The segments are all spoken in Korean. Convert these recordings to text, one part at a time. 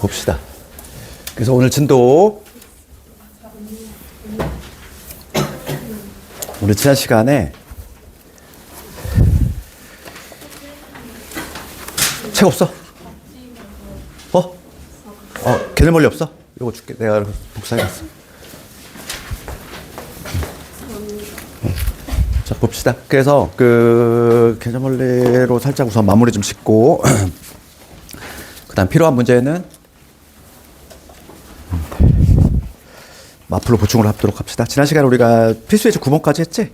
봅시다. 그래서 오늘 진도 우리 지난 시간에 책 없어? 개념 원리 없어? 이거 줄게. 내가 복사해놨어. 자, 봅시다. 그래서 그 개념 원리로 살짝 우선 마무리 좀 짓고 그 다음 필요한 문제는 앞으로 보충을 하도록 합시다. 지난 시간에 우리가 필수 예제 9번까지 했지?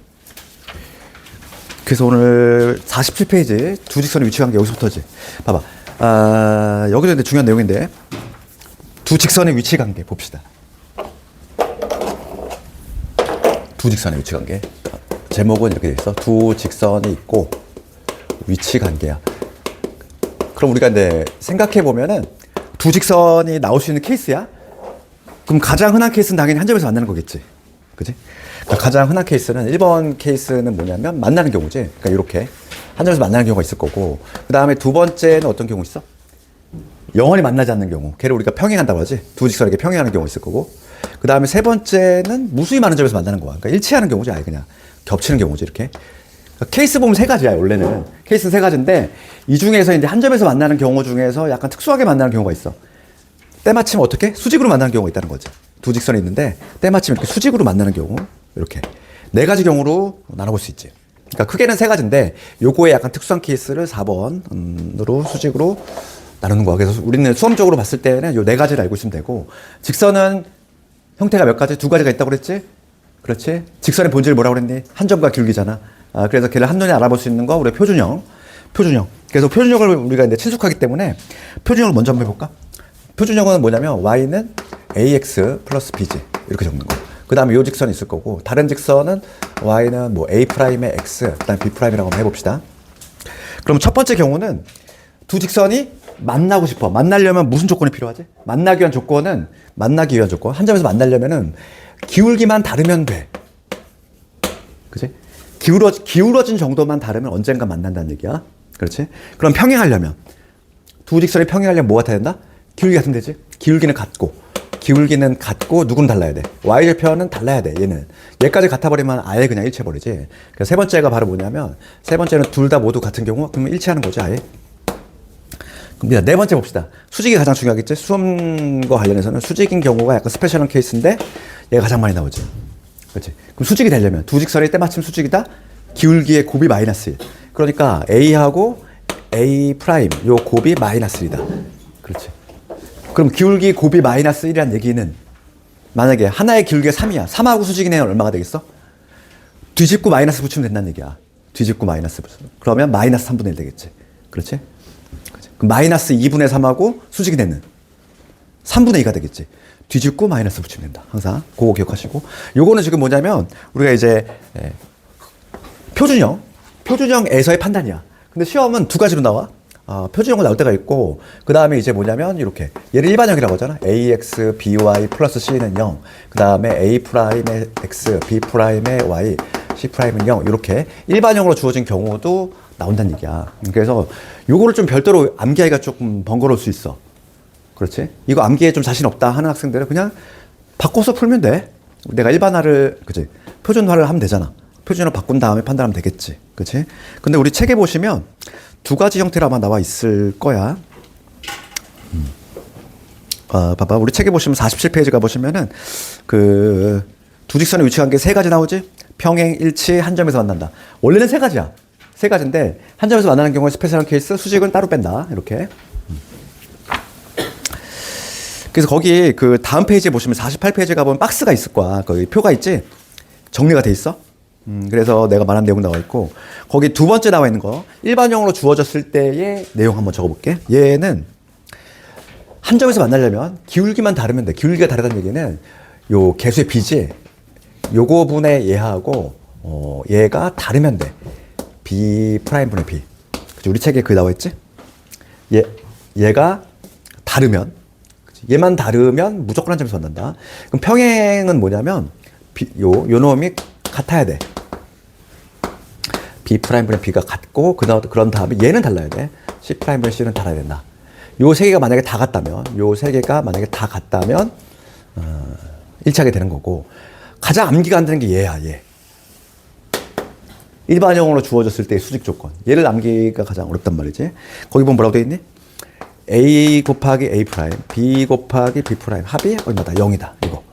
그래서 오늘 47페이지 두 직선의 위치 관계 여기서부터지. 봐봐. 여기도 근데 중요한 내용인데 두 직선의 위치 관계 봅시다. 두 직선의 위치 관계. 제목은 이렇게 돼 있어. 두 직선이 있고 위치 관계야. 그럼 우리가 이제 생각해 보면은 두 직선이 나올 수 있는 케이스야. 그럼 가장 흔한 케이스는 당연히 한 점에서 만나는 거겠지. 그지? 그러니까 가장 흔한 케이스는 1번 케이스는 뭐냐면 만나는 경우지. 그러니까 이렇게 한 점에서 만나는 경우가 있을 거고, 그 다음에 두 번째는 어떤 경우 있어? 영원히 만나지 않는 경우. 걔를 우리가 평행한다고 하지. 두 직선에게 평행하는 경우가 있을 거고, 그 다음에 세 번째는 무수히 많은 점에서 만나는 거야. 그러니까 일치하는 경우지. 아예 그냥 겹치는 경우지. 이렇게. 그러니까 케이스 보면 세 가지야. 원래는 케이스는 세 가지인데 이 중에서 이제 한 점에서 만나는 경우 중에서 약간 특수하게 만나는 경우가 있어. 때마침 어떻게? 수직으로 만나는 경우가 있다는 거지. 두 직선이 있는데 때마침 이렇게 수직으로 만나는 경우, 이렇게 네 가지 경우로 나눠볼 수 있지. 그러니까 크게는 세 가지인데 요거에 약간 특수한 케이스를 4번으로 수직으로 나누는 거야. 그래서 우리는 수험적으로 봤을 때는 요 네 가지를 알고 있으면 되고, 직선은 형태가 몇 가지? 두 가지가 있다고 그랬지? 그렇지? 직선의 본질이 뭐라고 그랬니? 한 점과 기울기잖아. 그래서 걔를 한눈에 알아볼 수 있는 거 우리가 표준형. 그래서 표준형을 우리가 이제 친숙하기 때문에 표준형을 먼저 한번 해볼까? 표준형은 뭐냐면 y는 ax 플러스 b지. 이렇게 적는 거. 그 다음에 요 직선이 있을 거고, 다른 직선은 y는 뭐 a'의 x, 그 다음에 b'이라고 한번 해봅시다. 그럼 첫 번째 경우는 두 직선이 만나고 싶어. 만나려면 무슨 조건이 필요하지? 만나기 위한 조건. 한 점에서 만나려면은 기울기만 다르면 돼. 그치? 기울어진 정도만 다르면 언젠가 만난다는 얘기야. 그렇지? 그럼 평행하려면, 두 직선이 평행하려면 뭐 같아야 된다? 기울기 같으면 되지? 기울기는 같고 누구는 달라야 돼. y절편은 달라야 돼. 얘까지 같아버리면 아예 그냥 일치해버리지. 그래서 세 번째가 바로 뭐냐면, 세 번째는 둘 다 모두 같은 경우, 그러면 일치하는 거지 아예. 그럼 네 번째 봅시다. 수직이 가장 중요하겠지? 수험과 관련해서는 수직인 경우가 약간 스페셜한 케이스인데 얘가 가장 많이 나오지. 그렇지? 그럼 수직이 되려면 두 직선이 때마침 수직이다? 기울기의 곱이 마이너스 1. 그러니까 A하고 A 프라임 요 곱이 마이너스 1이다. 그렇지? 그럼 기울기 곱이 마이너스 1이라는 얘기는 만약에 하나의 기울기가 3이야. 3하고 수직이 내면 얼마가 되겠어? 뒤집고 마이너스 붙이면 된다는 얘기야. 뒤집고 마이너스 붙이면. 그러면 마이너스 3분의 1 되겠지. 그렇지? 그럼 마이너스 2분의 3하고 수직이 되는 3분의 2가 되겠지. 뒤집고 마이너스 붙이면 된다. 항상 그거 기억하시고. 요거는 지금 뭐냐면 우리가 이제 표준형에서의 판단이야. 근데 시험은 두 가지로 나와. 표준형으로 나올 때가 있고, 그 다음에 이제 뭐냐면 이렇게 얘를 일반형이라고 하잖아. ax, by 플러스 c는 0. 그 다음에 a 프라임의 x, b 프라임의 y, c 프라임은 0. 이렇게 일반형으로 주어진 경우도 나온다는 얘기야. 그래서 요거를 좀 별도로 암기하기가 조금 번거로울 수 있어. 그렇지? 이거 암기에 좀 자신 없다 하는 학생들은 그냥 바꿔서 풀면 돼. 내가 일반화를, 그치? 표준화를 하면 되잖아. 표준화로 바꾼 다음에 판단하면 되겠지. 그치? 근데 우리 책에 보시면 두 가지 형태로 아마 나와 있을 거야. 봐봐. 우리 책에 보시면 47페이지 가보시면은 그 두 직선의 위치 관계 세 가지 나오지? 평행, 일치, 한 점에서 만난다. 원래는 세 가지야. 세 가지인데 한 점에서 만나는 경우에 스페셜한 케이스, 수직은 따로 뺀다. 이렇게. 그래서 거기 그 다음 페이지에 보시면 48페이지에 가보면 박스가 있을 거야. 거기 표가 있지? 정리가 돼 있어. 그래서 내가 말한 내용 나와 있고, 거기 두 번째 나와 있는 거 일반형으로 주어졌을 때의 내용 한번 적어볼게. 얘는 한 점에서 만나려면 기울기만 다르면 돼. 기울기가 다르다는 얘기는 요 개수의 b지. 요거 분의 얘하고 얘가 다르면 돼. b 프라임 분의 b. 그치? 우리 책에 그 나와 있지? 얘가 다르면, 그치? 얘만 다르면 무조건 한 점에서 만난다. 그럼 평행은 뭐냐면 요 놈이 같아야 돼. b 프라임 분의 b가 같고 그런 다음에 얘는 달라야 돼. c 프라임 분의 c는 달아야 된다. 요 세 개가 만약에 다 같다면, 요 세 개가 만약에 다 같다면, 1차게 되는 거고, 가장 암기가 안 되는 게 얘야, 얘. 일반형으로 주어졌을 때의 수직 조건. 얘를 암기가 가장 어렵단 말이지. 거기 보면 뭐라고 돼 있니? A 곱하기 A 프라임, B 곱하기 B 프라임, 합이 얼마다? 0이다, 이거.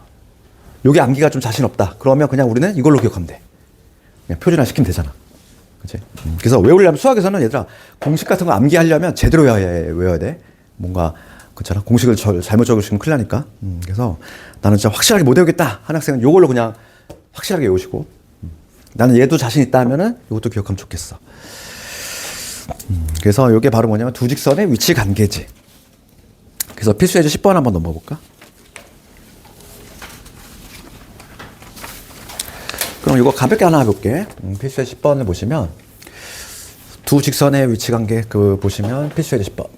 요게 암기가 좀 자신 없다. 그러면 그냥 우리는 이걸로 기억하면 돼. 그냥 표준화 시키면 되잖아. 그치? 그래서 외우려면 수학에서는 얘들아, 공식 같은 거 암기하려면 제대로 외워야 돼. 뭔가, 그렇잖아. 공식을 잘못 적으시면 큰일 나니까. 그래서 나는 진짜 확실하게 못 외우겠다 하는 학생은 요걸로 그냥 확실하게 외우시고, 나는 얘도 자신 있다 하면은 이것도 기억하면 좋겠어. 그래서 이게 바로 뭐냐면 두 직선의 위치 관계지. 그래서 필수 예제 10번 한번 넘어볼까? 그럼 이거 가볍게 하나 해볼게. 필수 예제 10번을 보시면 두 직선의 위치 관계 보시면 필수 예제 10번.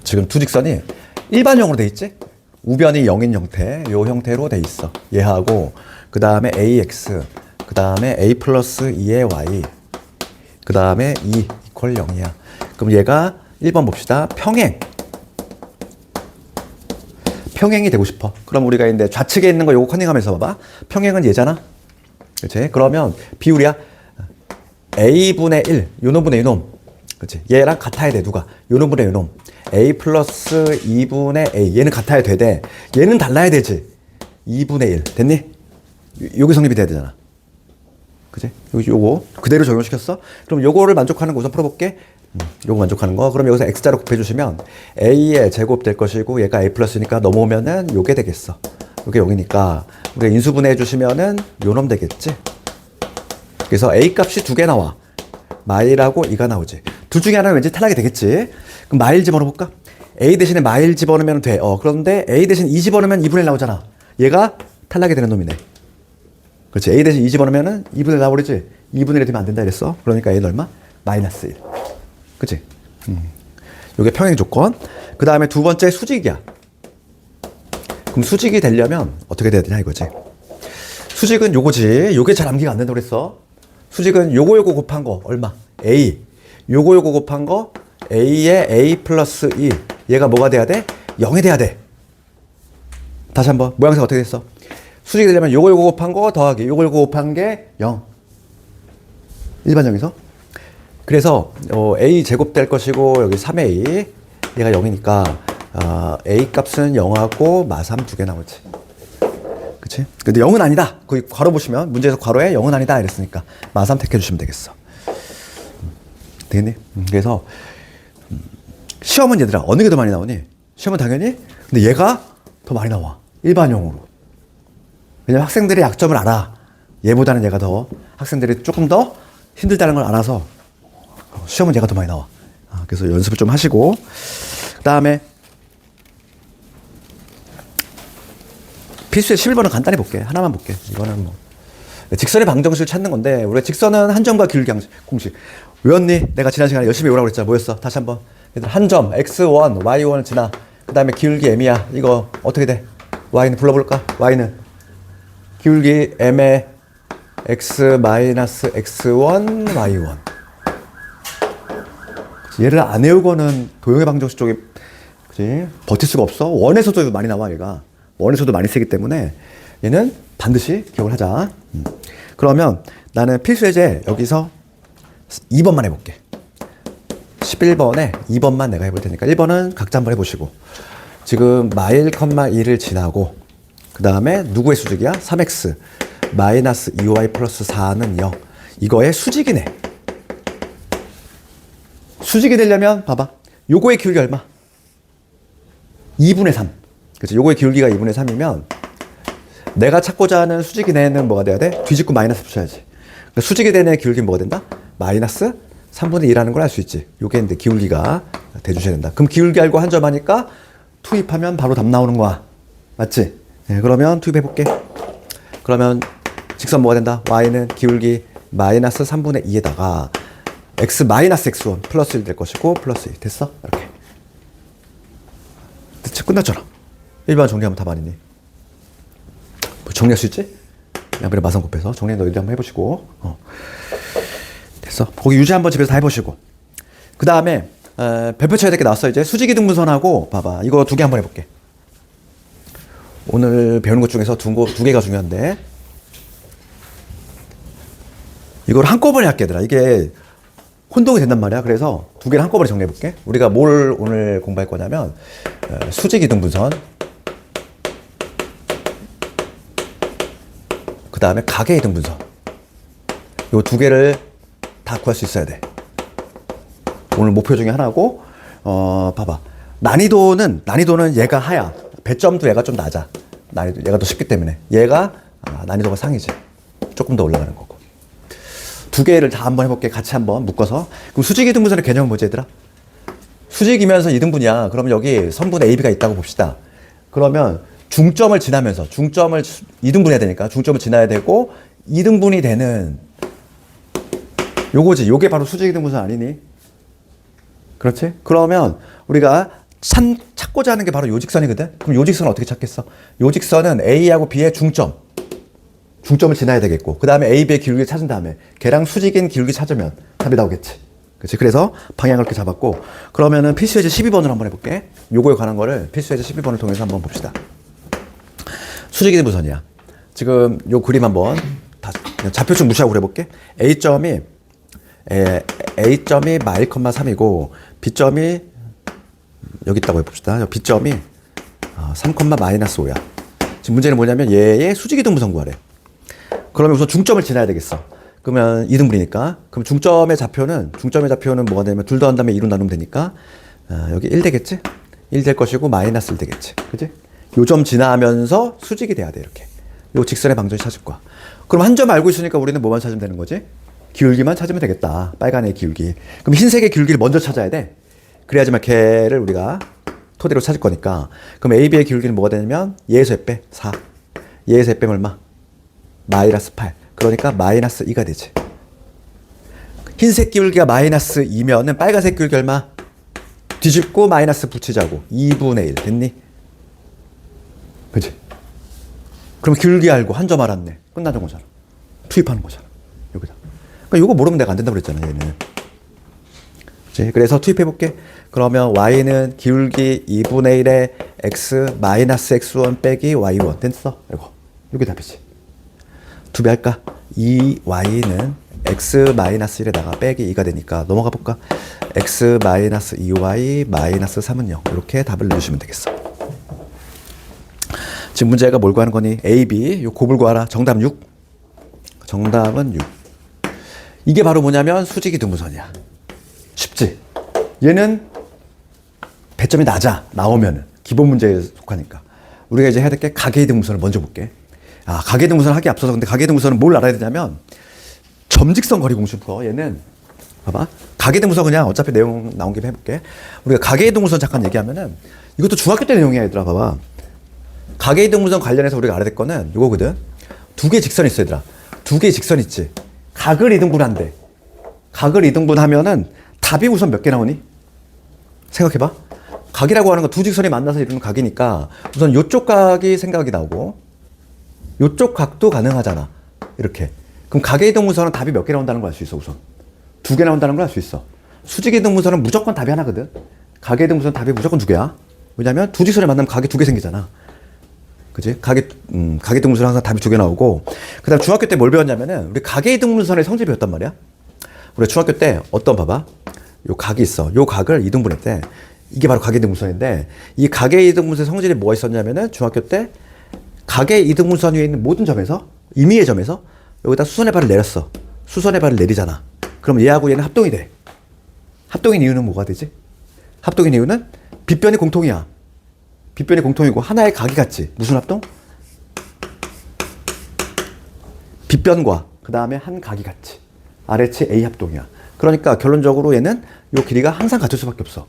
지금 두 직선이 일반형으로 돼 있지? 우변이 0인 형태, 요 형태로 돼 있어. 얘하고 그 다음에 ax, 그 다음에 a 플러스 2의 y, 그 다음에 2 이퀄 0이야. 그럼 얘가 1번 봅시다. 평행. 평행이 되고 싶어. 그럼 우리가 이제 좌측에 있는 거 요거 커닝하면서 봐봐. 평행은 얘잖아. 그치? 그러면 비율이야. a분의 1, 요놈분의 요놈. 그치? 얘랑 같아야 돼. 누가? 요놈분의 요놈. a 플러스 2분의 a. 얘는 같아야 돼. 얘는 달라야 되지. 2분의 1. 됐니? 요게 성립이 돼야 되잖아. 그치? 요거 그대로 적용시켰어? 그럼 요거를 만족하는 거 우선 풀어볼게. 요거 만족하는 거. 그럼 여기서 x자로 곱해주시면 a의 제곱 될 것이고 얘가 a 플러스니까 넘어오면은 요게 되겠어. 요게 0이니까 우리가 인수분해 해주시면은 요놈 되겠지? 그래서 a 값이 두 개 나와. 마일하고 2가 나오지. 둘 중에 하나는 왠지 탈락이 되겠지? 그럼 마일 집어넣어볼까? a 대신에 마일 집어넣으면 돼. 그런데 a 대신 2 집어넣으면 2분의 1 나오잖아. 얘가 탈락이 되는 놈이네. 그렇지. a 대신 2 집어넣으면 2분의 1 나와버리지. 2분의 1이 되면 안 된다 이랬어. 그러니까 a는 얼마? 마이너스 1. 그치? 요게 평행 조건. 그 다음에 두 번째 수직이야. 그럼 수직이 되려면 어떻게 돼야 되냐 이거지. 수직은 요거지. 요게 잘 암기가 안 된다고 그랬어. 수직은 요거 곱한 거 얼마? a. 요거 곱한 거 a에 a 플러스 2. 얘가 뭐가 돼야 돼? 0이 돼야 돼. 다시 한번 모양새가 어떻게 됐어? 수직이 되려면 요거 곱한 거 더하기 요거 곱한 게 0. 일반형에서. 그래서 a 제곱 될 것이고 여기 3a 얘가 0이니까 a 값은 0하고 마3 두 개 나오지. 그치? 근데 0은 아니다. 거기 괄호 보시면 문제에서 괄호에 0은 아니다 이랬으니까 마3 택해 주시면 되겠어. 되겠니? 그래서 시험은 얘들아 어느 게 더 많이 나오니? 시험은 당연히 근데 얘가 더 많이 나와. 일반형으로. 왜냐면 학생들의 약점을 알아. 얘보다는 얘가 더 학생들이 조금 더 힘들다는 걸 알아서 시험은 얘가 더 많이 나와. 그래서 연습을 좀 하시고 그 다음에 필수의 11번은 간단히 볼게. 하나만 볼게. 이거는 뭐 직선의 방정식을 찾는 건데 우리가 직선은 한 점과 기울기 공식 외웠니? 내가 지난 시간에 열심히 외우라고 그랬잖아. 뭐였어? 다시 한번. 한 점 x1, y1을 지나 그 다음에 기울기 m이야. 이거 어떻게 돼? y는 불러볼까? y는 기울기 m의 x 마이너스 x1, y1. 얘를 안 외우고는 도형의 방정식 쪽에 그치? 버틸 수가 없어. 원에서도 많이 나와 얘가. 원에서도 많이 쓰기 때문에 얘는 반드시 기억을 하자. 그러면 나는 필수 예제 여기서 2번만 해볼게. 11번에 2번만 내가 해볼 테니까 1번은 각자 한번 해보시고 지금 마일, 2를 지나고 그 다음에 누구의 수직이야? 3x 마이너스 2y 플러스 4는 0. 이거의 수직이네. 수직이 되려면 봐봐. 요거의 기울기 얼마? 2분의 3. 그치? 요거의 기울기가 2분의 3이면 내가 찾고자 하는 수직이 내는 뭐가 돼야 돼? 뒤집고 마이너스 붙여야지. 그러니까 수직이 되는 기울기는 뭐가 된다? 마이너스 3분의 2라는 걸 알 수 있지. 요게 이제 기울기가 돼주셔야 된다. 그럼 기울기 알고 한 점 하니까 투입하면 바로 답 나오는 거야. 맞지? 네, 그러면 투입해볼게. 그러면 직선 뭐가 된다? y는 기울기 마이너스 3분의 2에다가 x 마이너스 x1 플러스 1 될 것이고 플러스 1 됐어? 이렇게. 대체 끝났잖아. 일반 정리하면 답 아니니? 뭐 정리할 수 있지? 양변에 마상 곱해서 정리 너희들 한번 해보시고 됐어. 거기 유지 한번 집에서 다 해보시고 그 다음에 별표 쳐야 될 게 나왔어. 이제 수직이등분선하고 봐봐. 이거 두 개 한번 해볼게. 오늘 배우는 것 중에서 두 개가 중요한데 이걸 한꺼번에 할게 얘들아. 이게 혼동이 된단 말이야. 그래서 두 개를 한꺼번에 정리해볼게. 우리가 뭘 오늘 공부할 거냐면 수직이등분선, 그 다음에 가계이등분선. 요 두 개를 다 구할 수 있어야 돼. 오늘 목표 중에 하나고, 봐봐. 난이도는 얘가 하야. 배점도 얘가 좀 낮아. 얘가 더 쉽기 때문에. 얘가 난이도가 상이지. 조금 더 올라가는 거고. 두 개를 다 한번 해볼게. 같이 한번 묶어서. 그럼 수직이등분선의 개념은 뭐지, 얘들아? 수직이면서 이등분이야. 그러면 여기 선분 AB가 있다고 봅시다. 그러면 중점을 지나면서, 중점을 이등분해야 되니까 중점을 지나야 되고, 이등분이 되는 요거지. 요게 바로 수직이등분선 아니니? 그렇지? 그러면 우리가 찾고자 하는 게 바로 요 직선이거든? 그럼 요 직선은 어떻게 찾겠어? 요 직선은 A하고 B의 중점을 지나야 되겠고, 그 다음에 A, B의 기울기를 찾은 다음에 걔랑 수직인 기울기 찾으면 답이 나오겠지. 그렇지? 그래서 방향을 이렇게 잡았고, 그러면은 필수예제 12번으로 한번 해볼게. 요거에 관한 거를 필수예제 12번을 통해서 한번 봅시다. 수직이등분선이야. 지금 요 그림 한번 좌표축 무시하고 그려볼게. A점이 마일 컴마 3이고 B점이 여기 있다고 해봅시다. B점이 3 마이너스 5야. 지금 문제는 뭐냐면 얘의 수직이등분선 구하래. 그러면 우선 중점을 지나야 되겠어. 그러면 이등분이니까. 그럼 중점의 좌표는 뭐가 되냐면 둘 더한 다음에 2로 나누면 되니까 여기 1 되겠지? 1 될 것이고 마이너스 1 되겠지. 그지? 요 점 지나면서 수직이 돼야 돼. 이렇게. 요 직선의 방정식 찾을 거야. 그럼 한 점 알고 있으니까 우리는 뭐만 찾으면 되는 거지? 기울기만 찾으면 되겠다. 빨간의 기울기. 그럼 흰색의 기울기를 먼저 찾아야 돼. 그래야지만 걔를 우리가 토대로 찾을 거니까. 그럼 AB의 기울기는 뭐가 되냐면 얘에서 빼 4. 얘에서 빼면 얼마? 마이너스 8. 그러니까 마이너스 2가 되지. 흰색 기울기가 마이너스 2면은 빨간색 기울기 얼마? 뒤집고 마이너스 붙이자고. 2분의 1 됐니? 그치? 그럼 기울기 알고 한 점 알았네. 끝나는 거잖아. 투입하는 거잖아. 여기다. 그러니까 이거 모르면 내가 안 된다고 그랬잖아, 얘는. 그치? 그래서 투입해볼게. 그러면 y는 기울기 2분의 1에 x 마이너스 x1 빼기 y1 됐어? 이거. 이게 답이지. 두 배 할까? 2y는 x 마이너스 1에다가 빼기 2가 되니까 넘어가 볼까? x 마이너스 2y 마이너스 3은 0. 이렇게 답을 넣으시면 되겠어. 지금 문제가 뭘 구하는 거니? A, B. 요 곱을 구하라. 정답 6. 정답은 6. 이게 바로 뭐냐면 수직이등분선이야. 쉽지? 얘는 배점이 낮아. 나오면은. 기본 문제에 속하니까. 우리가 이제 해야 될 게 가계이등분선을 먼저 볼게. 가계이등분선 하기 앞서서 근데 가계이등분선은 뭘 알아야 되냐면 점직선 거리 공식 풀어. 얘는 봐봐. 가계이등분선 그냥 어차피 내용 나온 김에 해볼게. 우리가 가계이등분선 잠깐 얘기하면은 이것도 중학교 때 내용이야, 얘들아. 봐봐. 가계이등분선 관련해서 우리가 알아야 될 거는 이거거든. 두 개의 직선이 있어, 얘들아. 두 개의 직선 있지. 각을 이등분한대. 각을 이등분하면은 답이 우선 몇 개 나오니? 생각해봐. 각이라고 하는 건 두 직선이 만나서 이루는 각이니까 우선 요쪽 각이 생각이 나오고 요쪽 각도 가능하잖아. 이렇게. 그럼 가계이등분선은 답이 몇 개 나온다는 걸 알 수 있어, 우선. 두 개 나온다는 걸 알 수 있어. 수직이등분선은 무조건 답이 하나거든. 가계이등분선 답이 무조건 두 개야. 왜냐면 두 직선이 만나면 각이 두 개 생기잖아. 그지? 가계이등분선은 항상 답이 두 개 나오고, 그 다음 중학교 때 뭘 배웠냐면은, 우리 가계이등분선의 성질 배웠단 말이야? 우리 중학교 때 봐봐. 요 각이 있어. 요 각을 이등분했대. 이게 바로 가계이등분선인데, 이 가계이등분선의 성질이 뭐가 있었냐면은, 중학교 때 가계이등분선 위에 있는 모든 점에서, 임의의 점에서, 여기다 수선의 발을 내렸어. 수선의 발을 내리잖아. 그럼 얘하고 얘는 합동이 돼. 합동인 이유는 뭐가 되지? 합동인 이유는 빗변이 공통이야. 빗변이 공통이고 하나의 각이 같지. 무슨 합동? 빗변과 그 다음에 한 각이 같지. RH A 합동이야. 그러니까 결론적으로 얘는 요 길이가 항상 같을 수밖에 없어.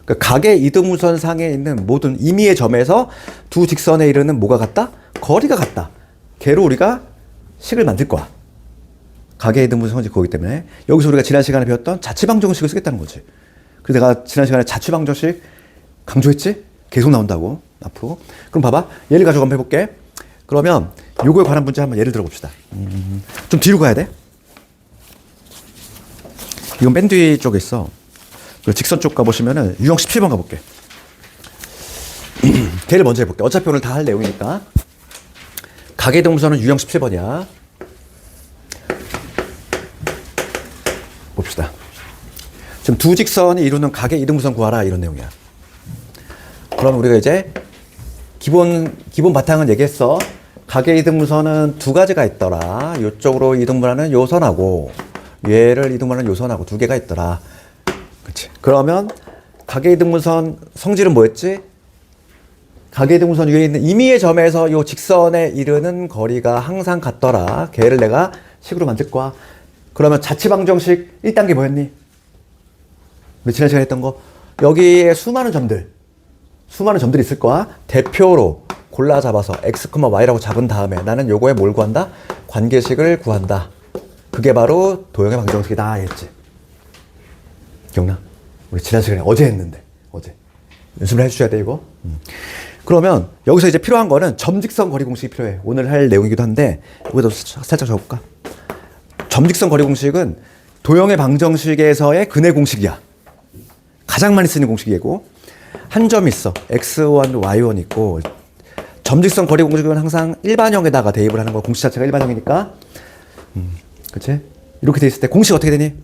그러니까 각의 이등분선 상에 있는 모든 임의의 점에서 두 직선에 이르는 뭐가 같다? 거리가 같다. 걔로 우리가 식을 만들 거야. 각의 이등분선 성질이 거기 때문에 여기서 우리가 지난 시간에 배웠던 자취방정식을 쓰겠다는 거지. 그래서 내가 지난 시간에 자취방정식 강조했지? 계속 나온다고 앞으로. 그럼 봐봐. 예를 가지고 한번 해볼게. 그러면 요거에 관한 문제 한번 예를 들어봅시다. 좀 뒤로 가야 돼. 이건 맨 뒤 쪽에 있어. 직선 쪽 가보시면은 유형 17번 가볼게. 걔를 먼저 해볼게. 어차피 오늘 다 할 내용이니까. 가계등분선은 유형 17번이야. 봅시다. 지금 두 직선이 이루는 가계 이등분선 구하라 이런 내용이야. 그럼 우리가 이제 기본 바탕은 얘기했어. 가계 이등분선은 두 가지가 있더라. 이쪽으로 이등분하는 요 선하고 얘를 이등분하는 요 선하고 두 개가 있더라. 그렇지. 그러면 가계 이등분선 성질은 뭐였지? 가계 이등분선 위에 있는 임의의 점에서 요 직선에 이르는 거리가 항상 같더라. 걔를 내가 식으로 만들 거야. 그러면 자취방정식 1단계 뭐였니? 우리 지난 시간에 했던 거. 여기에 수많은 점들이 있을 거야. 대표로 골라 잡아서 x, y라고 잡은 다음에 나는 요거에 뭘 구한다? 관계식을 구한다. 그게 바로 도형의 방정식이다 했지. 기억나? 우리 지난 시간에 어제 했는데. 어제. 연습을 해주셔야 돼 이거. 그러면 여기서 이제 필요한 거는 점직선 거리 공식이 필요해. 오늘 할 내용이기도 한데 여기다 살짝 적어볼까? 점직선 거리 공식은 도형의 방정식에서의 근의 공식이야. 가장 많이 쓰는 공식이고 한 점이 있어. x1, y1 있고 점직선 거리 공식은 항상 일반형에다가 대입을 하는 거야. 공식 자체가 일반형이니까. 그치? 이렇게 돼 있을 때 공식 어떻게 되니?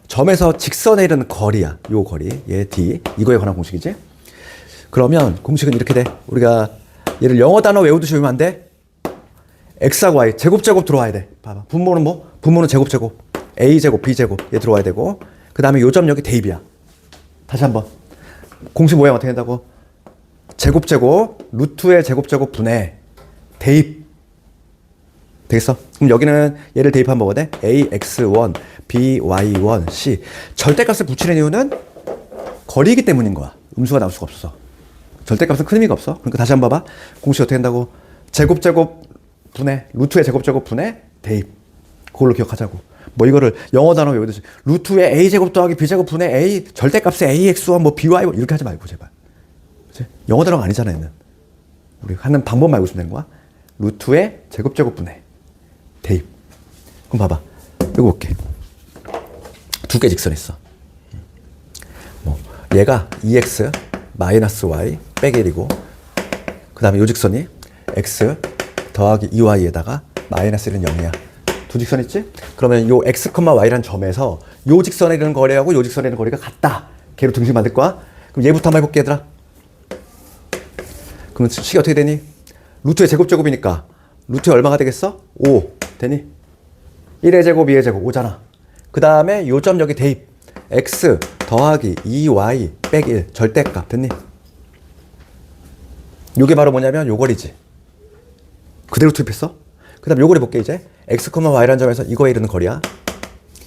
점에서 직선에 이르는 거리야. 요 거리. 얘 d. 이거에 관한 공식이지? 그러면 공식은 이렇게 돼. 우리가 얘를 영어 단어 외우듯이 외우면 안 돼? x하고 y 제곱 들어와야 돼. 봐봐. 분모는 뭐? 분모는 제곱. a제곱, b제곱 얘 들어와야 되고 그 다음에 요 점 여기 대입이야. 다시 한번. 공식 모양 어떻게 된다고? 제곱 루트의 제곱 분의 대입. 되겠어? 그럼 여기는 얘를 대입하면 뭐가 돼? ax1, by1, c. 절대값을 붙이는 이유는 거리이기 때문인 거야. 음수가 나올 수가 없어. 절대값은 큰 의미가 없어. 그러니까 다시 한번 봐봐. 공식 어떻게 된다고? 제곱 분의 루트의 제곱 분의 대입. 그걸로 기억하자고. 뭐 이거를 영어 단어 외우듯이 루트의 a제곱 더하기 b제곱 분의 a 절대값의 ax1 뭐 by1 이렇게 하지 말고 제발. 그치? 영어 단어가 아니잖아 얘는. 우리 하는 방법만 알고 있으면 되는 거야. 루트의 제곱 분의 대입. 그럼 봐봐. 이거 볼게. 두 개 직선 있어. 뭐 얘가 2x 마이너스 y 빼기 1이고 그 다음에 요 직선이 x 더하기 2y에다가 마이너스 1은 0이야. 두 직선 있지? 그러면 요 x, y라는 점에서 요 직선에 이르는 거리하고 요 직선에 이르는 거리가 같다. 걔로 등식 만들 거야. 그럼 얘부터 한번 해볼게 얘들아. 그러면 식이 어떻게 되니? 루트의 제곱이니까 루트에 얼마가 되겠어? 5 되니? 1의 제곱, 2의 제곱 5잖아. 그 다음에 요 점 여기 대입 x 더하기 2y 빼기 1 절대값 됐니? 요게 바로 뭐냐면 요 거리지. 그대로 투입했어? 그 다음 요걸 해볼게 이제. x, y라는 점에서 이거에 이르는 거리야.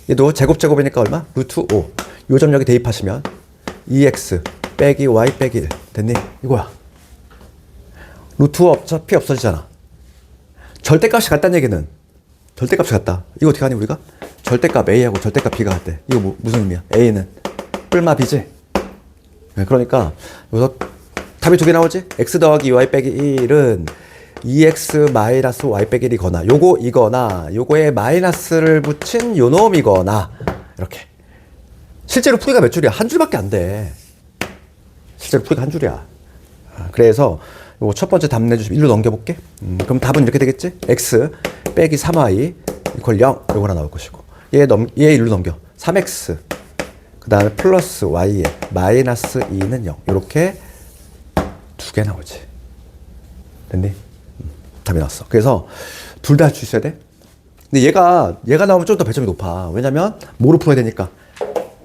얘도 제곱이니까 얼마? 루트 5. 요 점 여기 대입하시면 2x 빼기 y 빼기 1 됐니? 이거야. 루트 어차피 없어지잖아. 절대값이 같다는 얘기는 절대값이 같다. 이거 어떻게 하니 우리가? 절대값 A하고 절대값 B가 같대. 이거 무슨 의미야? A는 뿔마 B지? 네, 그러니까 여기서 답이 두 개 나오지? x 더하기 y 빼기 1은 2x 마이너스 y 빼기 1이거나 이거나 요거에 마이너스를 붙인 요 놈이거나 이렇게. 실제로 풀이가 몇 줄이야? 한 줄밖에 안 돼. 실제로 풀이가 한 줄이야. 그래서 요거 첫 번째 답 내주시면 1로 넘겨볼게. 그럼 답은 이렇게 되겠지? x 빼기 3y 이퀄 0 요거 하나 나올 것이고 얘 1로 넘겨 3x 그 다음에 플러스 y에 마이너스 2는 0 이렇게 두 개 나오지. 됐니? 답이 나왔어. 그래서 둘 다 할 수 있어야 돼. 근데 얘가 나오면 좀 더 배점이 높아. 왜냐면 뭐로 풀어야 되니까.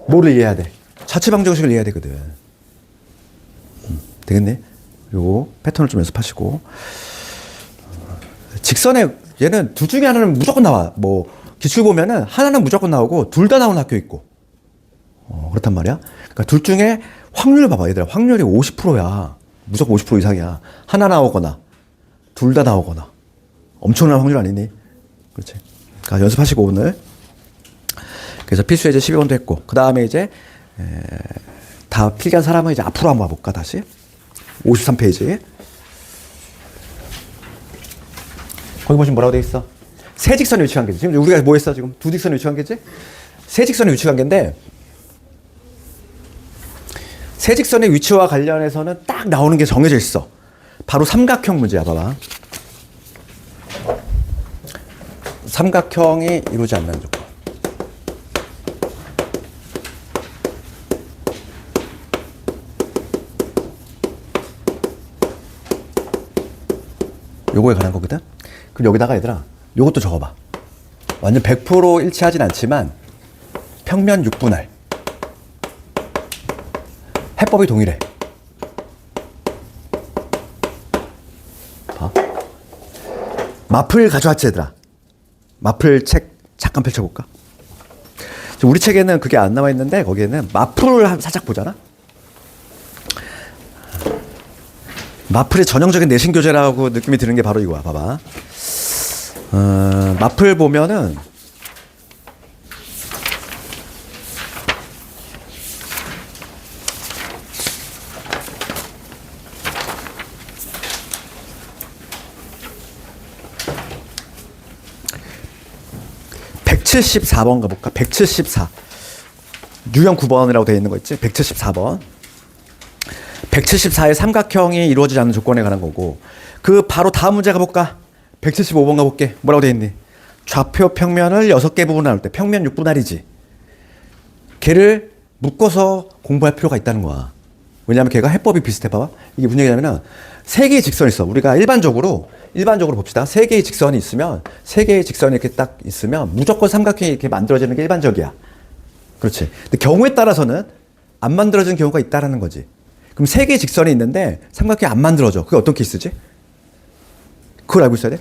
뭐를 이해해야 돼? 자취방정식을 이해해야 되거든. 되겠니? 요 패턴을 좀 연습하시고. 직선에 얘는 둘 중에 하나는 무조건 나와. 뭐 기출 보면은 하나는 무조건 나오고 둘 다 나오는 학교 있고. 그렇단 말이야. 그러니까 둘 중에 확률 봐봐. 얘들아 확률이 50%야. 무조건 50% 이상이야. 하나 나오거나 둘 다 나오거나. 엄청난 확률 아니니? 그렇지. 그러니까 연습하시고 오늘. 그래서 필수 예제 12번도 했고 그 다음에 이제 다 필기한 사람은 이제 앞으로 한번 와볼까 다시. 53페이지. 거기 보시면 뭐라고 돼 있어? 세 직선이 위치한 게지. 지금 우리가 뭐 했어? 지금 두 직선이 위치한 게지? 세 직선의 위치 관계인데 세 직선의 위치와 관련해서는 딱 나오는 게 정해져 있어. 바로 삼각형 문제야. 봐봐. 삼각형이 이루어지지 않는 조건. 요거에 관한 거거든. 그럼 여기다가 얘들아 요것도 적어봐. 완전 100% 일치하진 않지만 평면 6분할 해법이 동일해. 봐. 마플 가져왔지 얘들아. 마플 책 잠깐 펼쳐볼까? 우리 책에는 그게 안 나와 있는데 거기에는 마플을 살짝 보잖아. 마플의 전형적인 내신 교재라고 느낌이 드는 게 바로 이거야. 봐봐. 마플 보면은 (174번) 가볼까? 174 유형 9번이라고 되어 있는 거 있지? 174번 174의 삼각형이 이루어지지 않는 조건에 관한 거고, 그 바로 다음 문제 가볼까? 175번 가볼게. 뭐라고 되어 있니? 좌표 평면을 6개 부분 나눌 때 평면 6분할이지. 걔를 묶어서 공부할 필요가 있다는 거야. 왜냐하면 걔가 해법이 비슷해. 봐봐. 이게 무슨 얘기냐면은 세 개의 직선이 있어. 우리가 일반적으로 봅시다. 세 개의 직선이 있으면, 세 개의 직선이 이렇게 딱 있으면 무조건 삼각형이 이렇게 만들어지는 게 일반적이야. 그렇지. 근데 경우에 따라서는 안 만들어지는 경우가 있다라는 거지. 그럼 세 개의 직선이 있는데 삼각형이 안 만들어져. 그게 어떤 케이스지? 그걸 알고 있어야 돼.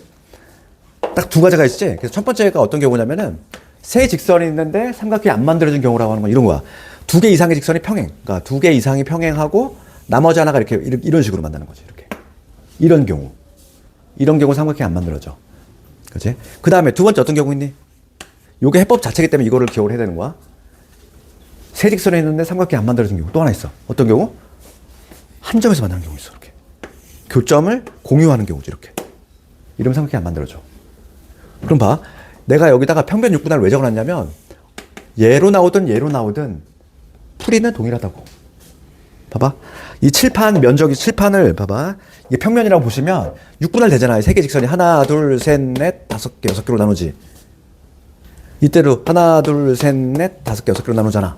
딱 두 가지가 있지. 그래서 첫 번째가 어떤 경우냐면은 세 직선이 있는데 삼각형이 안 만들어진 경우라고 하는 건 이런 거야. 두 개 이상의 직선이 평행. 그러니까 두 개 이상이 평행하고 나머지 하나가 이렇게 이런 식으로 만나는 거지. 이렇게. 이런 경우. 이런 경우 삼각형이 안 만들어져. 그렇지? 그 다음에 두 번째 어떤 경우 있니? 요게 해법 자체이기 때문에 이거를 기억을 해야 되는 거야. 세 직선이 있는데 삼각형이 안 만들어진 경우 또 하나 있어. 어떤 경우? 한 점에서 만나는 경우 있어. 이렇게. 교점을 공유하는 경우지. 이렇게. 이러면 삼각형이 안 만들어져. 그럼 봐. 내가 여기다가 평면 6분할을 왜 적어놨냐면 얘로 나오든 풀이는 동일하다고. 봐봐. 이 칠판 면적이, 칠판을 봐봐. 이게 평면이라고 보시면 6분할 되잖아요. 세 개 직선이 하나, 둘, 셋, 넷, 다섯 개, 여섯 개로 나누지. 이때로 하나, 둘, 셋, 넷, 다섯 개, 여섯 개로 나누잖아.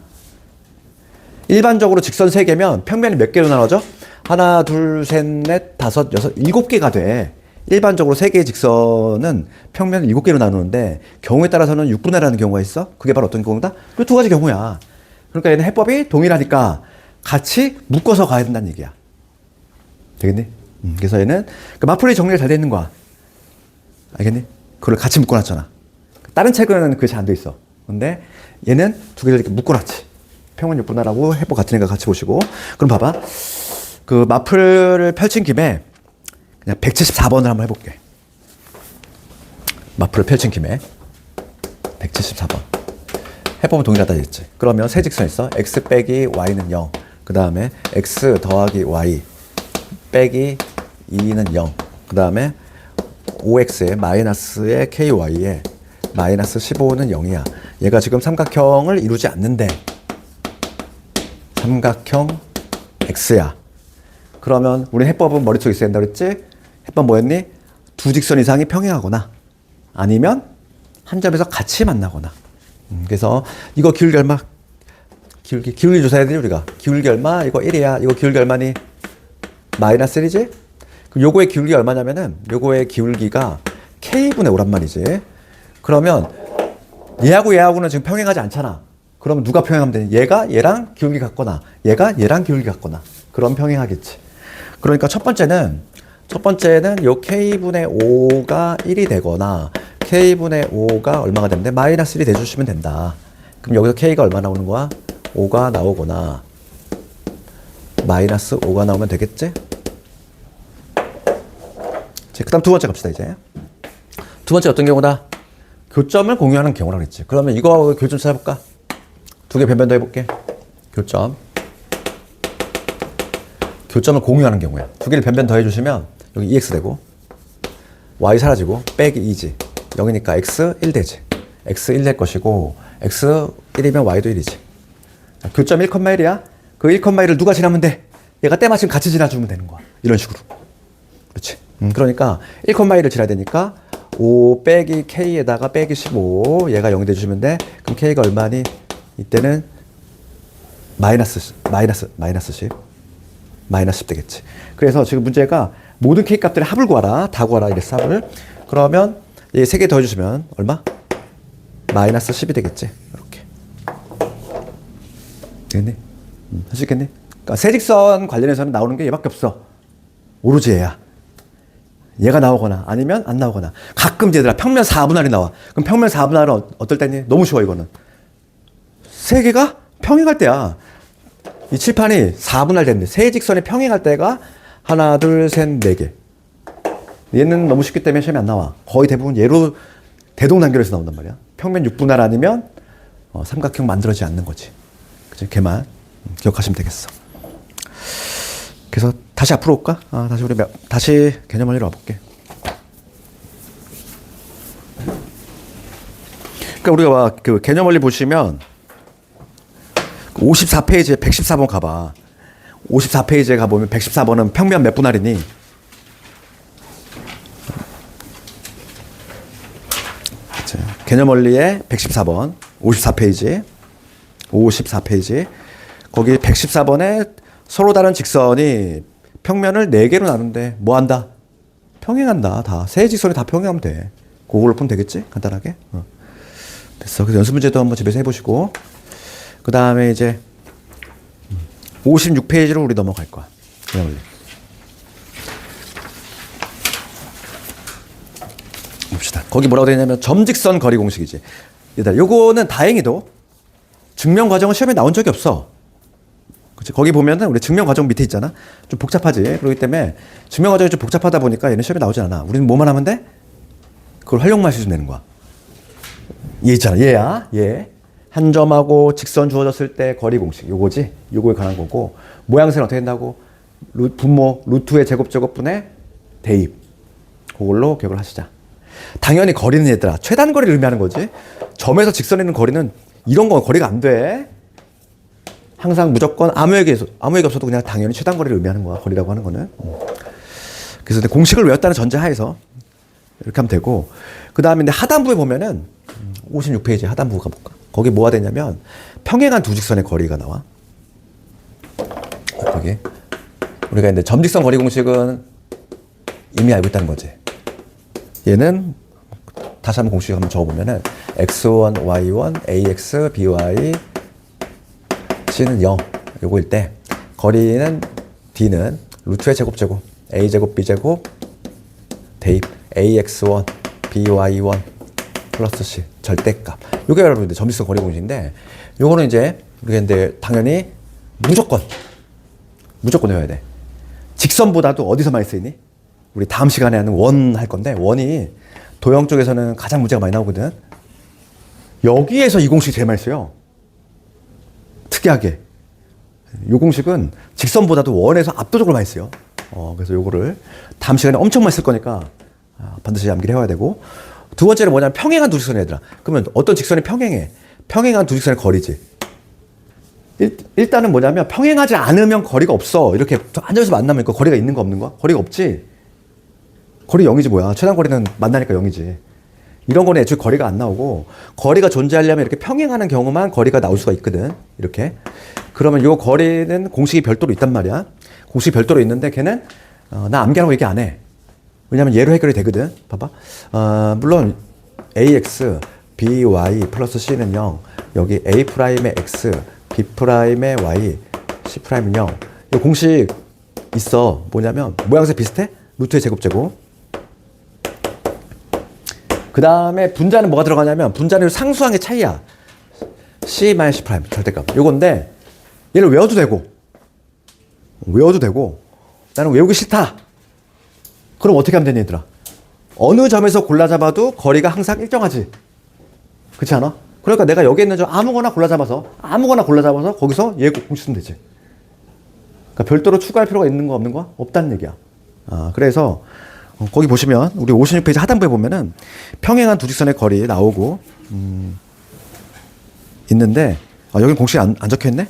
일반적으로 직선 세 개면 평면이 몇 개로 나눠져? 하나, 둘, 셋, 넷, 다섯, 여섯, 7개가 돼. 일반적으로 세 개의 직선은 평면을 7개로 나누는데 경우에 따라서는 6분할하는 경우가 있어. 그게 바로 어떤 경우다? 그 두 가지 경우야. 그러니까 얘는 해법이 동일하니까 같이 묶어서 가야 된다는 얘기야. 되겠니? 그래서 얘는 그 마플이 정리가 잘 돼 있는 거야. 알겠니? 그걸 같이 묶어놨잖아. 다른 책은 그게 잘 안 돼 있어. 근데 얘는 두 개를 이렇게 묶어놨지. 평면 6분할하고 해법 같으니까 같이 보시고. 그럼 봐봐. 그 마플을 펼친 김에 그냥 174번을 한번 해볼게. 마플을 펼친 김에 174번. 해보면 동일하다 했지. 그러면 세 직선 있어. x 빼기 y는 0. 그 다음에 x 더하기 y 빼기 2는 0. 그 다음에 5x에 마이너스의 ky에 마이너스 15는 0이야. 얘가 지금 삼각형을 이루지 않는데 삼각형 x야. 그러면 우리 해법은 머릿속에 있어야 된다 그랬지? 해법 뭐였니? 두 직선 이상이 평행하거나 아니면 한 점에서 같이 만나거나. 그래서 이거 기울기 얼마? 기울기 조사해야 되지 우리가. 기울기 얼마? 이거 1이야. 이거 기울기 얼마니? 마이너스 1이지? 그럼 요거의 기울기 얼마냐면은 요거의 기울기가 k분의 5란 말이지. 그러면 얘하고는 지금 평행하지 않잖아. 그러면 누가 평행하면 되니? 얘가 얘랑 기울기 같거나 얘가 얘랑 기울기 같거나 그럼 평행하겠지. 그러니까 첫 번째는 요 k분의 5가 1이 되거나 k분의 5가 얼마가 되는데 마이너스 1이 돼주시면 된다. 그럼 여기서 k가 얼마 나오는 거야? 5가 나오거나 마이너스 5가 나오면 되겠지? 그 다음 두 번째 갑시다. 이제 두 번째 어떤 경우다? 교점을 공유하는 경우라고 그랬지. 그러면 이거 교점 찾아볼까? 두 개 변변 더 해볼게. 교점을 공유하는 경우야. 두 개를 변변 더 해주시면 여기 2x 되고 y 사라지고 빼기 2지. 0이니까 x 1 되지. x 1 될 것이고 x 1이면 y도 1이지. 교점 1,1이야. 그 1,1을 누가 지나면 돼? 얘가 때마침 같이 지나주면 되는 거야. 이런 식으로. 그렇지. 그러니까 1,1을 지나야 되니까 5 빼기 k에다가 빼기 15 얘가 0이 돼주시면 돼. 그럼 k가 얼마니? 이때는 마이너스 10 되겠지. 그래서 지금 문제가 모든 k 값들의 합을 구하라. 다 구하라. 이랬어 합을. 그러면 얘 3개 더해주시면 얼마? 마이너스 10이 되겠지. 이렇게. 되겠니? 할 수 있겠니? 그러니까 세직선 관련해서는 나오는 게 얘밖에 없어. 오로지 얘야. 얘가 나오거나 아니면 안 나오거나. 가끔 얘들아 평면 4분할이 나와. 그럼 평면 4분할은 어떨 때니? 너무 쉬워 이거는. 세 개가 평행할 때야. 이 칠판이 4분할 됐는데 세 직선이 평행할 때가 하나, 둘, 셋, 네 개. 얘는 너무 쉽기 때문에 시험에 안 나와. 거의 대부분 얘로 대동단결에서 나온단 말이야. 평면 6분할 아니면 삼각형 만들어지지 않는 거지. 그치? 걔만 기억하시면 되겠어. 그래서 다시 앞으로 올까? 다시 개념 원리로 와볼게. 그러니까 우리가 그 개념 원리 보시면 54페이지에 114번 가봐. 54페이지에 가보면 114번은 평면 몇 분할이니? 개념 원리의 114번 54페이지 거기 114번에 서로 다른 직선이 평면을 4개로 나눈대. 뭐 한다? 평행한다. 다. 세 직선이 다 평행하면 돼. 그걸로 풀면 되겠지? 간단하게. 됐어. 그래서 연습 문제도 한번 집에서 해보시고 그 다음에 이제 56페이지로 우리 넘어갈 거야. 개념 원리. 봅시다. 거기 뭐라고 되어 있냐면 점직선 거리 공식이지. 얘들아, 요거는 다행히도 증명 과정은 시험에 나온 적이 없어. 그치? 거기 보면은 우리 증명 과정 밑에 있잖아. 좀 복잡하지. 그렇기 때문에 증명 과정이 좀 복잡하다 보니까 얘는 시험에 나오지 않아. 우리는 뭐만 하면 돼? 그걸 활용만 해주면 되는 거야. 얘 있잖아. 얘야. 얘. 한 점하고 직선 주어졌을 때 거리 공식. 요거지. 요거에 관한 거고. 모양새는 어떻게 된다고? 분모 루트의 제곱분의 대입. 그걸로 기억을 하시자. 당연히 거리는 얘들아 최단 거리를 의미하는 거지. 점에서 직선에 있는 거리는 이런 건 거리가 안 돼. 항상 무조건 아무 얘기 없어도 그냥 당연히 최단 거리를 의미하는 거야. 거리라고 하는 거는. 그래서 공식을 외웠다는 전제하에서 이렇게 하면 되고, 그 다음에 하단부에 보면은 56페이지 하단부 가볼까? 거기 뭐가 되냐면 평행한 두 직선의 거리가 나와. 거기 우리가 이제 점직선 거리 공식은 이미 알고 있다는 거지. 얘는 다시 한번 공식 한번 적어보면은 x1, y1, ax, by, c는 0 요거일 때 거리는 d는 루트의 제곱 a제곱 b제곱 대입 ax1, by1 플러스 c 절대값. 요게 여러분들 점직선 거리 공식인데 요거는 이제 우리가 이제 당연히 무조건 외워야 돼. 직선보다도 어디서 많이 쓰이니? 우리 다음 시간에 하는 원 할 건데 원이 도형 쪽에서는 가장 문제가 많이 나오거든. 여기에서 이 공식이 제일 많이 써요. 특이하게. 이 공식은 직선보다도 원에서 압도적으로 많이 써요. 그래서 요거를 다음 시간에 엄청 많이 쓸 거니까 반드시 암기를 해와야 되고, 두 번째는 뭐냐면 평행한 두 직선이 얘들아. 그러면 어떤 직선이 평행해? 평행한 두 직선의 거리지. 일단은 뭐냐면 평행하지 않으면 거리가 없어. 이렇게 앉아서 만나면 거리가 있는 거 없는 거? 거리가 없지. 거리 0이지 뭐야. 최단 거리는 만나니까 0이지. 이런 거는 애초에 거리가 안 나오고, 거리가 존재하려면 이렇게 평행하는 경우만 거리가 나올 수가 있거든. 이렇게. 그러면 요 거리는 공식이 별도로 있단 말이야. 공식이 별도로 있는데 걔는 나 암기하라고 얘기 안 해. 왜냐면 얘로 해결이 되거든. 봐봐. 물론 ax, by 플러스 c는 0. 여기 a'의 x, b'의 y, c'는 0. 이 공식 있어. 뭐냐면 모양새 비슷해? 루트의 제곱. 그 다음에 분자는 뭐가 들어가냐면 분자는 상수항의 차이야. c-c' 절대값. 요건데 얘를 외워도 되고 나는 외우기 싫다. 그럼 어떻게 하면 되니 얘들아? 어느 점에서 골라 잡아도 거리가 항상 일정하지. 그렇지 않아? 그러니까 내가 여기 있는 점 아무거나 골라 잡아서 거기서 얘 공식 쓰면 되지. 그러니까 별도로 추가할 필요가 있는 거 없는 거? 없다는 얘기야. 그래서 거기 보시면 우리 56페이지 하단부에 보면은 평행한 두 직선의 거리 나오고, 있는데, 여긴 공식이 안 적혀 있네?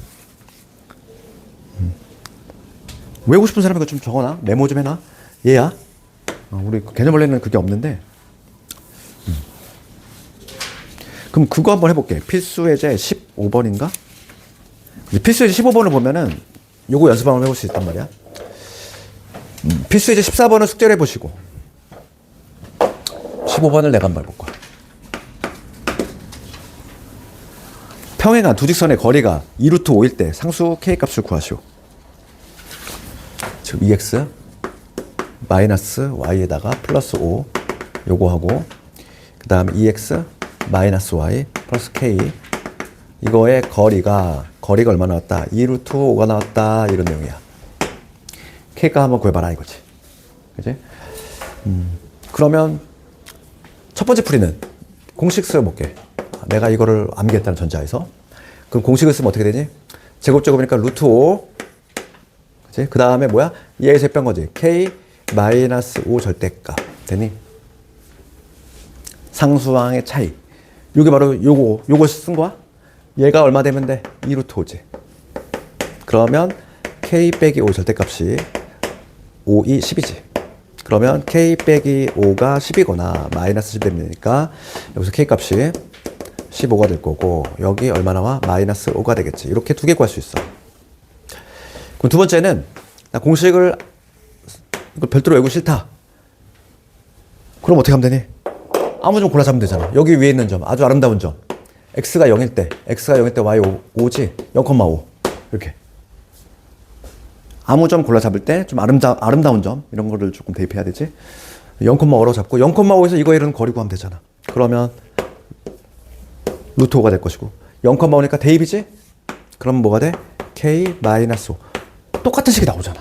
외우고 싶은 사람이 이거 좀 적어놔. 메모 좀 해놔. 얘야. 우리 개념 원래는 그게 없는데. 그럼 그거 한번 해볼게. 필수 예제 15번인가? 필수 예제 15번을 보면은 요거 연습 한번 해볼 수 있단 말이야. 필수 예제 14번은 숙제를 해보시고 15번을 내가 한번 해볼 거야. 평행한 두 직선의 거리가 2루트 5일 때 상수 k 값을 구하시오. 지금 2x 마이너스 y에다가 플러스 5 요거 하고 그 다음에 2x 마이너스 y 플러스 k 이거의 거리가 얼마 나왔다? 2루트 5가 나왔다 이런 내용이야. k가 한번 구해봐라 이거지. 그지? 그러면 첫 번째 풀이는 공식 써볼게. 내가 이거를 암기했다는 전제하에서. 그럼 공식을 쓰면 어떻게 되지? 제곱제곱이니까 루트 5. 그치? 그 다음에 뭐야? 얘에서 뺀 거지. k 마이너스 5 절대값. 되니? 상수항의 차이. 요게 바로 요거 쓴 거야? 얘가 얼마 되면 돼? 2루트 5지. 그러면 k 빼기 5 절대값이 5, 2, 10이지. 그러면 k 빼기 5가 10이거나 마이너스 10 되니까 여기서 k 값이 15가 될 거고 여기 얼마 나와? 마이너스 5가 되겠지. 이렇게 두 개 구할 수 있어. 그럼 두 번째는 나 공식을 이거 별도로 외우고 싫다. 그럼 어떻게 하면 되니? 아무 점 골라 잡으면 되잖아. 여기 위에 있는 점, 아주 아름다운 점. x가 0일 때 y 5지 0,5 이렇게. 아무 점 골라 잡을 때 좀 아름다운 점 이런 거를 조금 대입해야 되지. 0,5로 잡고 0,5에서 이거 이런 거리 구하면 되잖아. 그러면 루트 5가 될 것이고 0,5니까 대입이지? 그럼 뭐가 돼? k 마이너스 5. 똑같은 식이 나오잖아.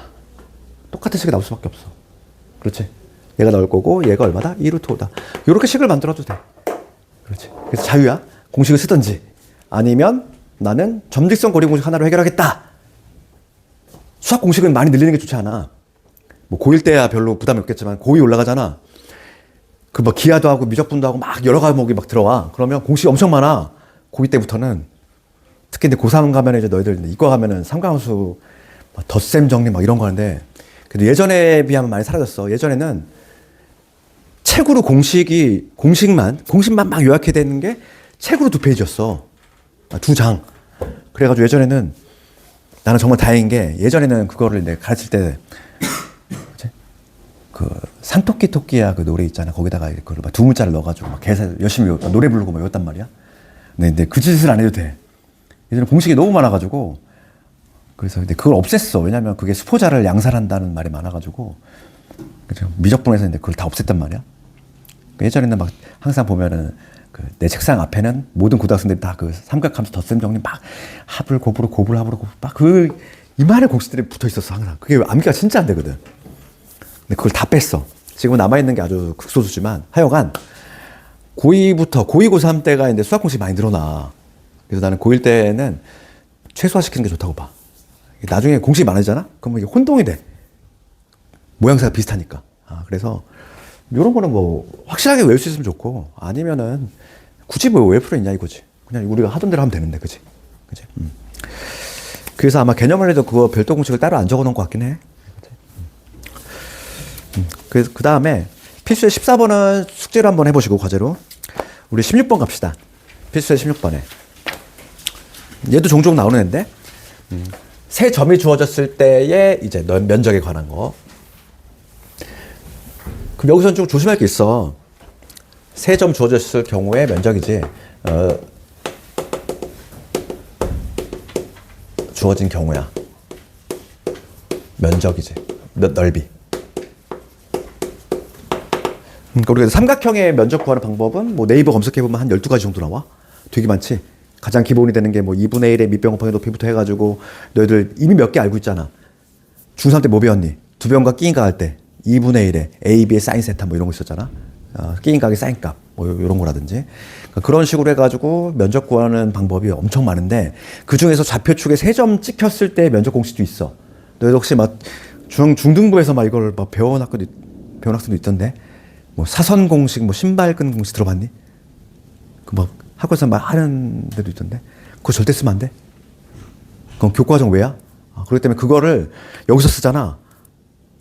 똑같은 식이 나올 수밖에 없어. 그렇지? 얘가 나올 거고 얘가 얼마다? 2루트 5다. 이렇게 식을 만들어도 돼. 그렇지? 그래서 자유야. 공식을 쓰든지 아니면 나는 점직선 거리 공식 하나로 해결하겠다. 수학 공식은 많이 늘리는 게 좋지 않아. 뭐 고1 때야 별로 부담이 없겠지만 고2 올라가잖아. 그 뭐 기하도 하고 미적분도 하고 막 여러 과목이 막 들어와. 그러면 공식이 엄청 많아. 고2 때부터는. 특히 이제 고3 가면 이제 너희들 이과 가면은 삼각함수 덧셈 정리 막 이런 거 하는데 그래도 예전에 비하면 많이 사라졌어. 예전에는 책으로 공식만 막 요약해야 되는 게 책으로 2페이지였어. 2장. 그래가지고 예전에는 나는 정말 다행인 게 예전에는 그거를 내가 가르칠 때 그 산토끼야 그 노래 있잖아. 거기다가 그걸 막 두 문자를 넣어가지고 막 계산 열심히 노래 부르고 막 외웠단 말이야. 근데 그 짓을 안 해도 돼. 예전에 공식이 너무 많아가지고 그래서 근데 그걸 없앴어. 왜냐면 그게 수포자를 양산한다는 말이 많아가지고 그죠. 미적분에서 근데 그걸 다 없앴단 말이야. 예전에는 막 항상 보면은 그 내 책상 앞에는 모든 고등학생들이 다 그 삼각함수 덧셈 정리 막 합을 곱으로 막 그 이만한 공식들이 붙어 있었어 항상. 그게 암기가 진짜 안 되거든. 근데 그걸 다 뺐어. 지금 남아 있는 게 아주 극소수지만 하여간 고2부터 고2, 고3 때가 이제 수학 공식이 많이 늘어나. 그래서 나는 고1 때는 최소화시키는 게 좋다고 봐. 나중에 공식이 많아지잖아? 그러면 이게 혼동이 돼. 모양새가 비슷하니까. 그래서 이런 거는 뭐 확실하게 외울 수 있으면 좋고 아니면은 굳이 뭐 왜 필요 있냐 이거지. 그냥 우리가 하던 대로 하면 되는데, 그지? 그지? 그래서 아마 개념을 해도 그거 별도 공식을 따로 안 적어 놓은 것 같긴 해. 그래서 그 다음에 필수의 14번은 숙제로 한번 해보시고 과제로 우리 16번 갑시다. 필수의 16번에 얘도 종종 나오는 애인데 세 점이 주어졌을 때의 이제 면적에 관한 거. 그럼 여기서는 좀 조심할 게 있어. 세 점 주어졌을 경우의 면적이지. 주어진 경우야. 면적이지. 넓이. 그러니까 우리가 삼각형의 면적 구하는 방법은 뭐 네이버 검색해보면 한 12가지 정도 나와. 되게 많지. 가장 기본이 되는 게 뭐 2분의 1의 밑변 곱하기 높이부터 해가지고 너희들 이미 몇 개 알고 있잖아. 중3 때 뭐 배웠니? 두 변과 끼인각 할 때 2분의 1에 A, B의 사인 세타 뭐 이런 거 있었잖아. 끼인각의 사인값 뭐 이런 거라든지. 그러니까 그런 식으로 해가지고 면적 구하는 방법이 엄청 많은데 그 중에서 좌표축에 세 점 찍혔을 때 면적 공식도 있어. 너희들 혹시 막 중등부에서 막 이걸 막 배운 학생도 있던데. 뭐 사선 공식, 뭐 신발끈 공식 들어봤니? 그 막 학교에서 막 하는 데도 있던데. 그거 절대 쓰면 안 돼. 그럼 교과정 왜야? 그렇기 때문에 그거를 여기서 쓰잖아.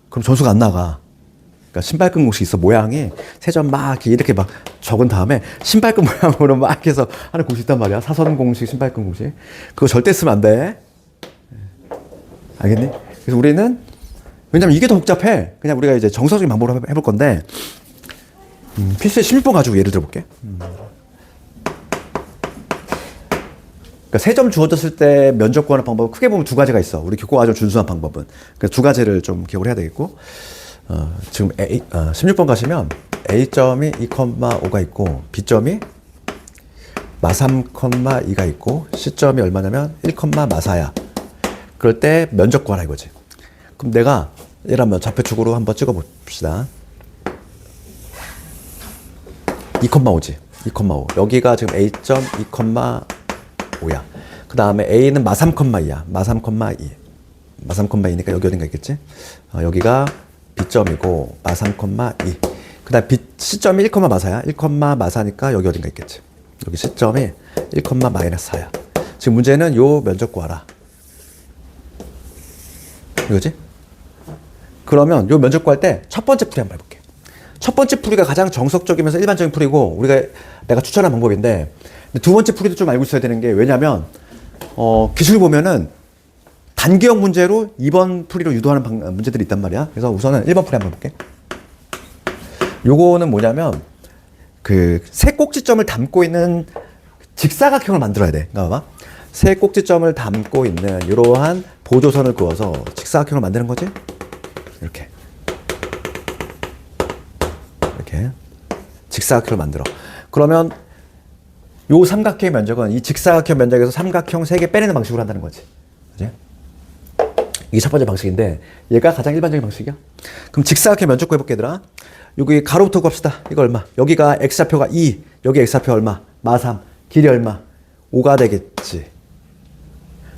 그럼 점수가 안 나가. 그러니까 신발끈 공식 있어. 모양이 세 점 막 이렇게 막 적은 다음에 신발끈 모양으로 막 해서 하는 공식 있단 말이야. 사선 공식, 신발끈 공식. 그거 절대 쓰면 안 돼. 알겠니? 그래서 우리는 왜냐면 이게 더 복잡해. 그냥 우리가 이제 정석적인 방법으로 해볼 건데 필수의 16번 가지고 예를 들어볼게. 그러니까 세 점 주어졌을 때 면접 구하는 방법은 크게 보면 두 가지가 있어. 우리 교과과정 준수한 방법은. 그러니까 두 가지를 좀 기억을 해야 되겠고, 지금 16번 가시면 A점이 2,5가 있고, B점이 마3,2가 있고, C점이 얼마냐면 1,4야. 그럴 때 면접 구하라 이거지. 그럼 내가 예를 한번 좌표축으로 한번 찍어 봅시다. 2,5지. 2,5. 여기가 지금 A점 2,5야. 그 다음에 A는 마3,2야. 마3,2. 마3,2니까 여기 어딘가 있겠지? 여기가 B점이고, 마3,2. 그 다음 C점이 1,4야. 1,4니까 여기 어딘가 있겠지? 여기 C점이 1,-4야. 지금 문제는 요 면적 구하라. 이거지? 그러면 요 면적 구할 때 첫 번째 풀이 한번 해볼게. 첫 번째 풀이가 가장 정석적이면서 일반적인 풀이고, 내가 추천한 방법인데, 두 번째 풀이도 좀 알고 있어야 되는 게, 왜냐면, 기술 보면은 단기형 문제로 2번 풀이로 유도하는 문제들이 있단 말이야. 그래서 우선은 1번 풀이 한번 볼게. 요거는 뭐냐면, 세 꼭지점을 담고 있는 직사각형을 만들어야 돼. 그러니까 봐봐. 세 꼭지점을 담고 있는 이러한 보조선을 그어서 직사각형을 만드는 거지. 이렇게 직사각형을 만들어. 그러면 요 삼각형의 면적은 이 직사각형 면적에서 삼각형 3개 빼내는 방식으로 한다는 거지. 그치? 이게 첫 번째 방식인데 얘가 가장 일반적인 방식이야. 그럼 직사각형 면적 구해볼게 얘들아. 여기 가로부터 구합시다. 이거 얼마? 여기가 x좌표가 2, 여기 x좌표 얼마? 마3, 길이 얼마? 5가 되겠지.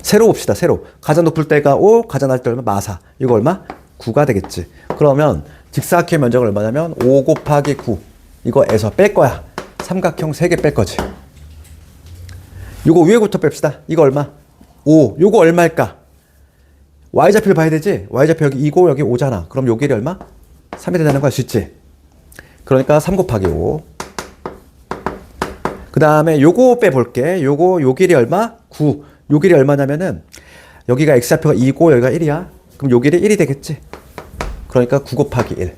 세로 봅시다. 세로. 가장 높을 때가 5, 가장 낮을 때 얼마? 마4. 이거 얼마? 9가 되겠지. 그러면 직사각형 면적은 얼마냐면 5 곱하기 9. 이거에서 뺄 거야. 삼각형 3개 뺄 거지. 요거 위에부터 뺍시다. 이거 얼마? 5. 요거 얼마일까? y좌표를 봐야 되지? y좌표 여기 2고 여기 5잖아. 그럼 요 길이 얼마? 3이 된다는 거 알 수 있지? 그러니까 3 곱하기 5. 그 다음에 요거 빼볼게. 요 길이 얼마? 9. 요 길이 얼마냐면은 여기가 x좌표가 2고 여기가 1이야. 그럼 요 길이 1이 되겠지? 그러니까 9 곱하기 1.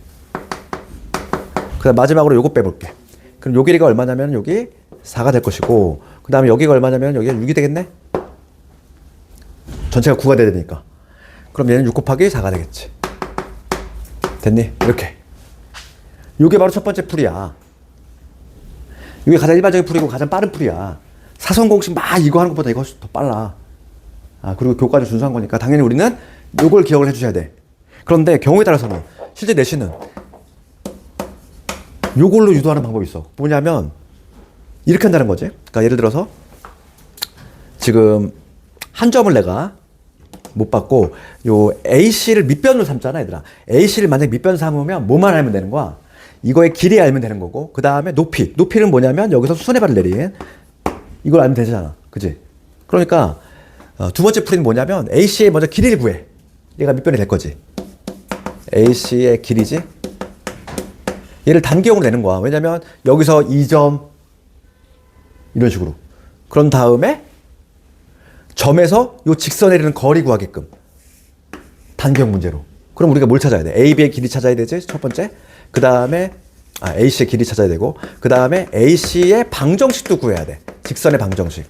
그 다음 마지막으로 요거 빼볼게. 그럼 요 길이가 얼마냐면 여기 4가 될 것이고, 그 다음에 여기가 얼마냐면 여기가 6이 되겠네? 전체가 9가 돼야 되니까. 그럼 얘는 6 곱하기 4가 되겠지. 됐니? 이렇게. 요게 바로 첫 번째 풀이야. 이게 가장 일반적인 풀이고 가장 빠른 풀이야. 사선 공식 막 이거 하는 것보다 이거 더 빨라. 그리고 교과를 준수한 거니까 당연히 우리는 요걸 기억을 해주셔야 돼. 그런데 경우에 따라서는 실제 내신은 요걸로 유도하는 방법이 있어. 뭐냐면 이렇게 한다는 거지. 그러니까 예를 들어서 지금 한 점을 내가 못 받고 요 AC를 밑변으로 삼잖아 얘들아. AC를 만약에 밑변 삼으면 뭐만 알면 되는 거야? 이거의 길이 알면 되는 거고, 그 다음에 높이는 뭐냐면 여기서 수선의 발을 내린 이걸 알면 되잖아. 그지? 그러니까 두 번째 풀이는 뭐냐면 AC의 먼저 길이를 구해. 얘가 밑변이 될 거지. AC의 길이지. 얘를 단기형으로 내는 거야. 왜냐면 여기서 2점 이런 식으로. 그런 다음에 점에서 요 직선에 이르는 거리 구하게끔 단기형 문제로. 그럼 우리가 뭘 찾아야 돼? AB의 길이 찾아야 되지, 첫 번째. 그 다음에 AC의 길이 찾아야 되고, 그 다음에 AC의 방정식도 구해야 돼. 직선의 방정식.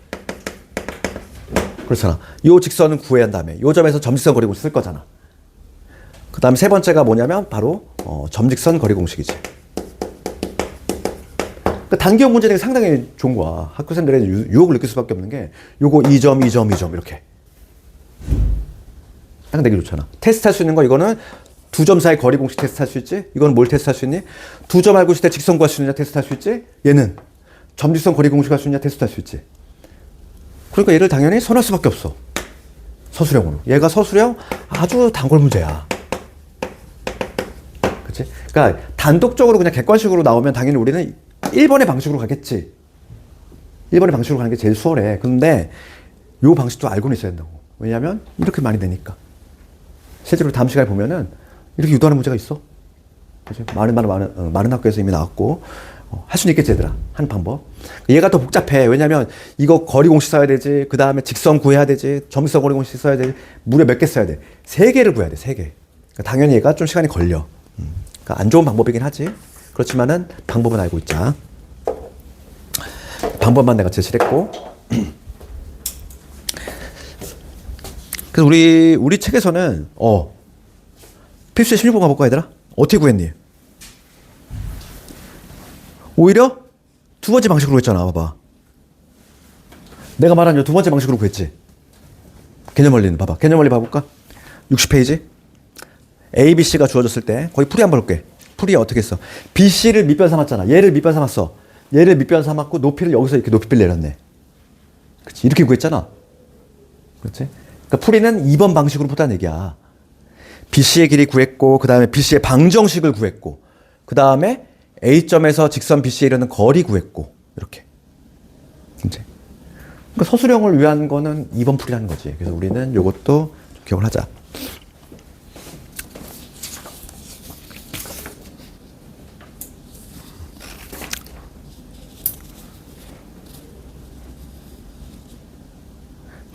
그렇잖아. 요 직선은 구해야 한 다음에 요 점에서 점직선 거리 공식 쓸 거잖아. 그 다음에 세 번째가 뭐냐면 바로 점직선 거리 공식이지. 그러니까 단기형 문제는 상당히 좋은 거야. 학교생들의 유혹을 느낄 수밖에 없는 게 요거 2점, 2점, 2점 이렇게. 상당히 좋잖아. 테스트 할 수 있는 거 이거는 두 점 사이 거리 공식 테스트 할 수 있지? 이거는 뭘 테스트 할 수 있니? 두 점 알고 있을 때 직선 구할 수 있느냐 테스트 할 수 있지? 얘는 점직선 거리 공식 할 수 있느냐 테스트 할 수 있지? 그러니까 얘를 당연히 선할 수밖에 없어. 서술형으로. 얘가 서술형 아주 단골 문제야. 그치? 그러니까 단독적으로 그냥 객관식으로 나오면 당연히 우리는 1번의 방식으로 가겠지. 1번의 방식으로 가는 게 제일 수월해. 근데 요 방식도 알고는 있어야 된다고. 왜냐하면 이렇게 많이 되니까. 실제로 다음 시간에 보면은 이렇게 유도하는 문제가 있어. 그죠? 많은 학교에서 이미 나왔고 할 수는 있겠지 얘들아. 한 방법. 얘가 더 복잡해. 왜냐면 이거 거리 공식 써야 되지. 그 다음에 직선 구해야 되지. 점선 거리 공식 써야 되지. 무려 몇 개 써야 돼. 3개를 구해야 돼. 3개. 그러니까 당연히 얘가 좀 시간이 걸려. 그러니까 안 좋은 방법이긴 하지. 그렇지만은 방법은 알고 있자. 방법만 내가 제시를 했고. 그래서 우리 책에서는 필수의 16번 가볼까 얘들아? 어떻게 구했니? 오히려 두 번째 방식으로 했잖아. 봐봐. 내가 말한 요 두 번째 방식으로 구했지. 개념 원리는 봐봐. 개념 원리 봐볼까? 60페이지. A, B, C가 주어졌을 때 거기 풀이 한번 볼게. 풀이 어떻게 했어? B, C를 밑변 삼았잖아. 얘를 밑변 삼았어. 얘를 밑변 삼았고 높이를 여기서 이렇게 높이를 내렸네. 그렇지. 이렇게 구했잖아. 그렇지? 그러니까 풀이는 2번 방식으로 푸다는 얘기야. BC의 길이 구했고 그 다음에 BC의 방정식을 구했고 그 다음에 A점에서 직선 BC에 이르는 거리 구했고 이렇게. 이제 그러니까 서술형을 위한 거는 2번 풀이라는 거지. 그래서 우리는 이것도 기억을 하자.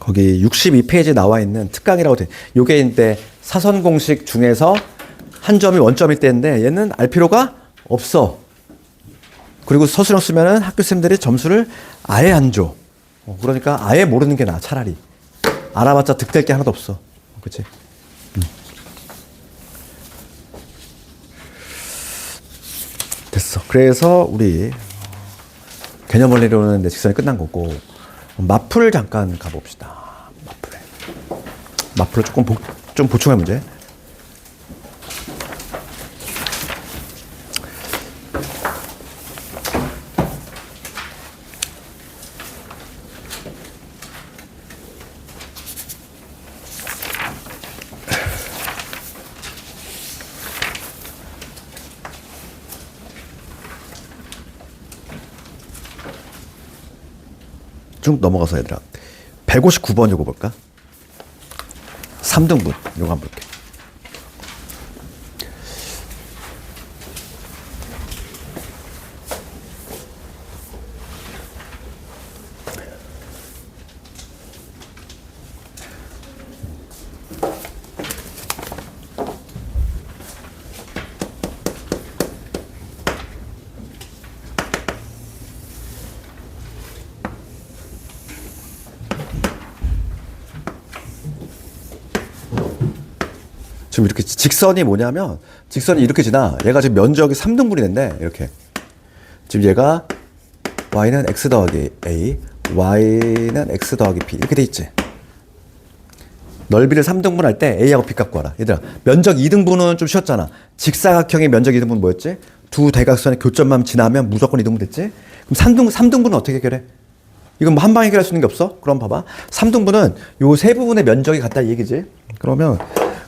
거기 62페이지에 나와 있는 특강이라고 돼. 요게 이제 사선 공식 중에서 한 점이 원점일 때인데 얘는 알 필요가 없어. 그리고 서술형 쓰면은 학교 쌤들이 점수를 아예 안 줘. 그러니까 아예 모르는 게 나아. 차라리 알아봤자 득될 게 하나도 없어. 그렇지? 됐어. 그래서 우리 개념 원리로는 내 직선이 끝난 거고 마풀 잠깐 가봅시다. 마풀을 좀 보충할 문제. 쭉 넘어가서 얘들아 159번 요거 볼까? 3등분 요거 한번 볼게. 지금 이렇게 직선이 뭐냐면 직선이 이렇게 지나. 얘가 지금 면적이 3등분이 된대. 이렇게 지금 얘가 y는 x 더하기 a, y는 x 더하기 b 이렇게 돼 있지. 넓이를 3등분 할 때 a하고 b 값 구하라. 얘들아 면적 2등분은 좀 쉬웠잖아. 직사각형의 면적 2등분 뭐였지? 두 대각선의 교점만 지나면 무조건 2등분 됐지? 그럼 3등분은 어떻게 해결해? 이건 뭐 한 방에 해결할 수 있는 게 없어? 그럼 봐봐. 3등분은 요 세 부분의 면적이 같다 이 얘기지.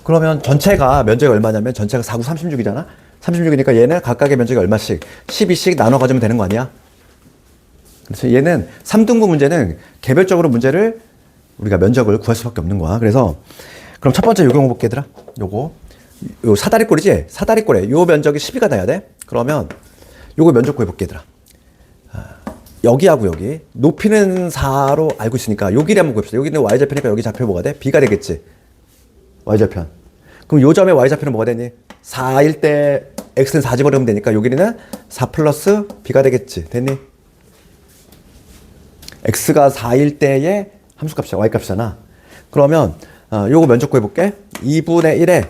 그러면 전체가 면적이 얼마냐면 전체가 4, 9, 36이잖아. 36이니까 얘는 각각의 면적이 얼마씩 12씩 나눠 가지면 되는 거 아니야? 그래서 얘는 3등분 문제는 개별적으로 문제를 우리가 면적을 구할 수밖에 없는 거야. 그래서 그럼 첫 번째 요 경우 볼게 얘들아. 요 사다리꼴이지? 사다리꼴에 요 면적이 12가 돼야 돼. 그러면 요거 면적 구해볼게 얘들아. 여기하고 여기 높이는 4로 알고 있으니까 요 길이 한번 구합시다. 여기는 y좌표니까 여기 좌표 뭐가 돼? b가 되겠지. y좌편. 그럼 요 점의 y좌표는 뭐가 되니? 4일 때 x는 4 집어넣으면 되니까 요 길이는 4 플러스 b가 되겠지. 됐니? x가 4일 때의 함수값이야. y값이잖아. 그러면 요거 면적 구해볼게. 2분의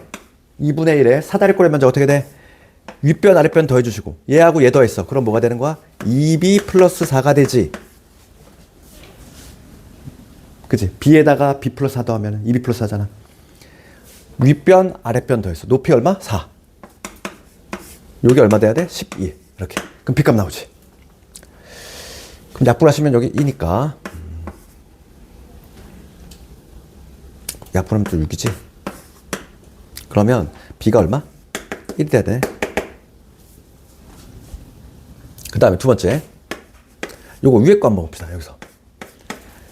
1에 사다리꼴의 면적 어떻게 돼? 윗변 아랫변 더해주시고 얘하고 얘 더했어. 그럼 뭐가 되는 거야? 2b 플러스 4가 되지. 그치? b에다가 b 플러스 4 더하면 2b 플러스 4잖아. 윗변 아랫변 더했어. 높이 얼마? 4. 여기 얼마 돼야 돼? 12. 이렇게. 그럼 b값 나오지. 그럼 약분하시면 여기 2니까 약분하면 또 6이지. 그러면 b가 얼마? 1이 돼야 돼. 그 다음에 두 번째 요거 위에 거 한번 봅시다. 여기서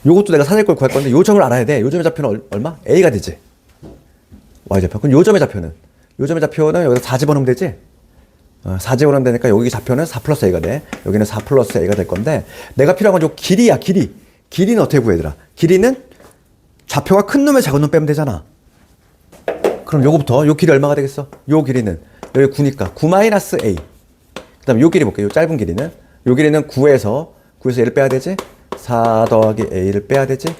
요것도 내가 사실 걸 구할 건데 요 점을 알아야 돼. 요 점의 좌표는 얼마? A가 되지. Y좌표. 그럼 요 점의 좌표는? 요 점의 좌표는 여기서 4 집어넣으면 되지? 4 집어넣으면 되니까 여기 좌표는 4 플러스 A가 돼. 여기는 4 플러스 A가 될 건데 내가 필요한 건 요 길이야, 길이. 길이는 어떻게 구해, 얘들아? 길이는 좌표가 큰 놈에 작은 놈 빼면 되잖아. 그럼 요거부터 요 길이 얼마가 되겠어? 요 길이는 여기 9니까 9 마이너스 A. 그 다음에 요 길이 볼게요. 요 짧은 길이는 요 길이는 9에서 얘를 빼야 되지? 4 더하기 A를 빼야 되지?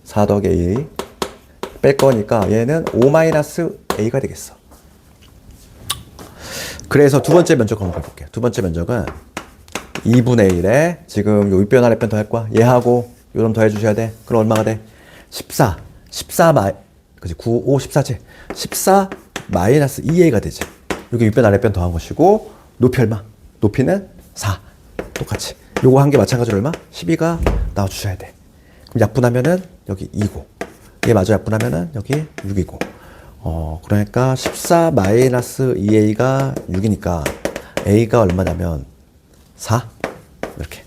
4 더하기 A 뺄 거니까 얘는 5 마이너스 A가 되겠어. 그래서 두 번째 면적 한번 해볼게요. 두 번째 면적은 2분의 1에 지금 요 윗변 아랫변 더 할 거야. 얘하고 요놈 더 해주셔야 돼. 그럼 얼마가 돼? 14 그지? 9, 5, 14지? 14 마이너스 2A가 되지. 여기 윗변 아랫변 더한 것이고 높이 얼마? 높이는 4. 똑같이. 요거 한 개 마찬가지로 얼마? 12가 나와주셔야 돼. 그럼 약분하면은 여기 2고 얘 마저 약분하면은 여기 6이고 그러니까 14 마이너스 2A가 6이니까 A가 얼마냐면 4 이렇게.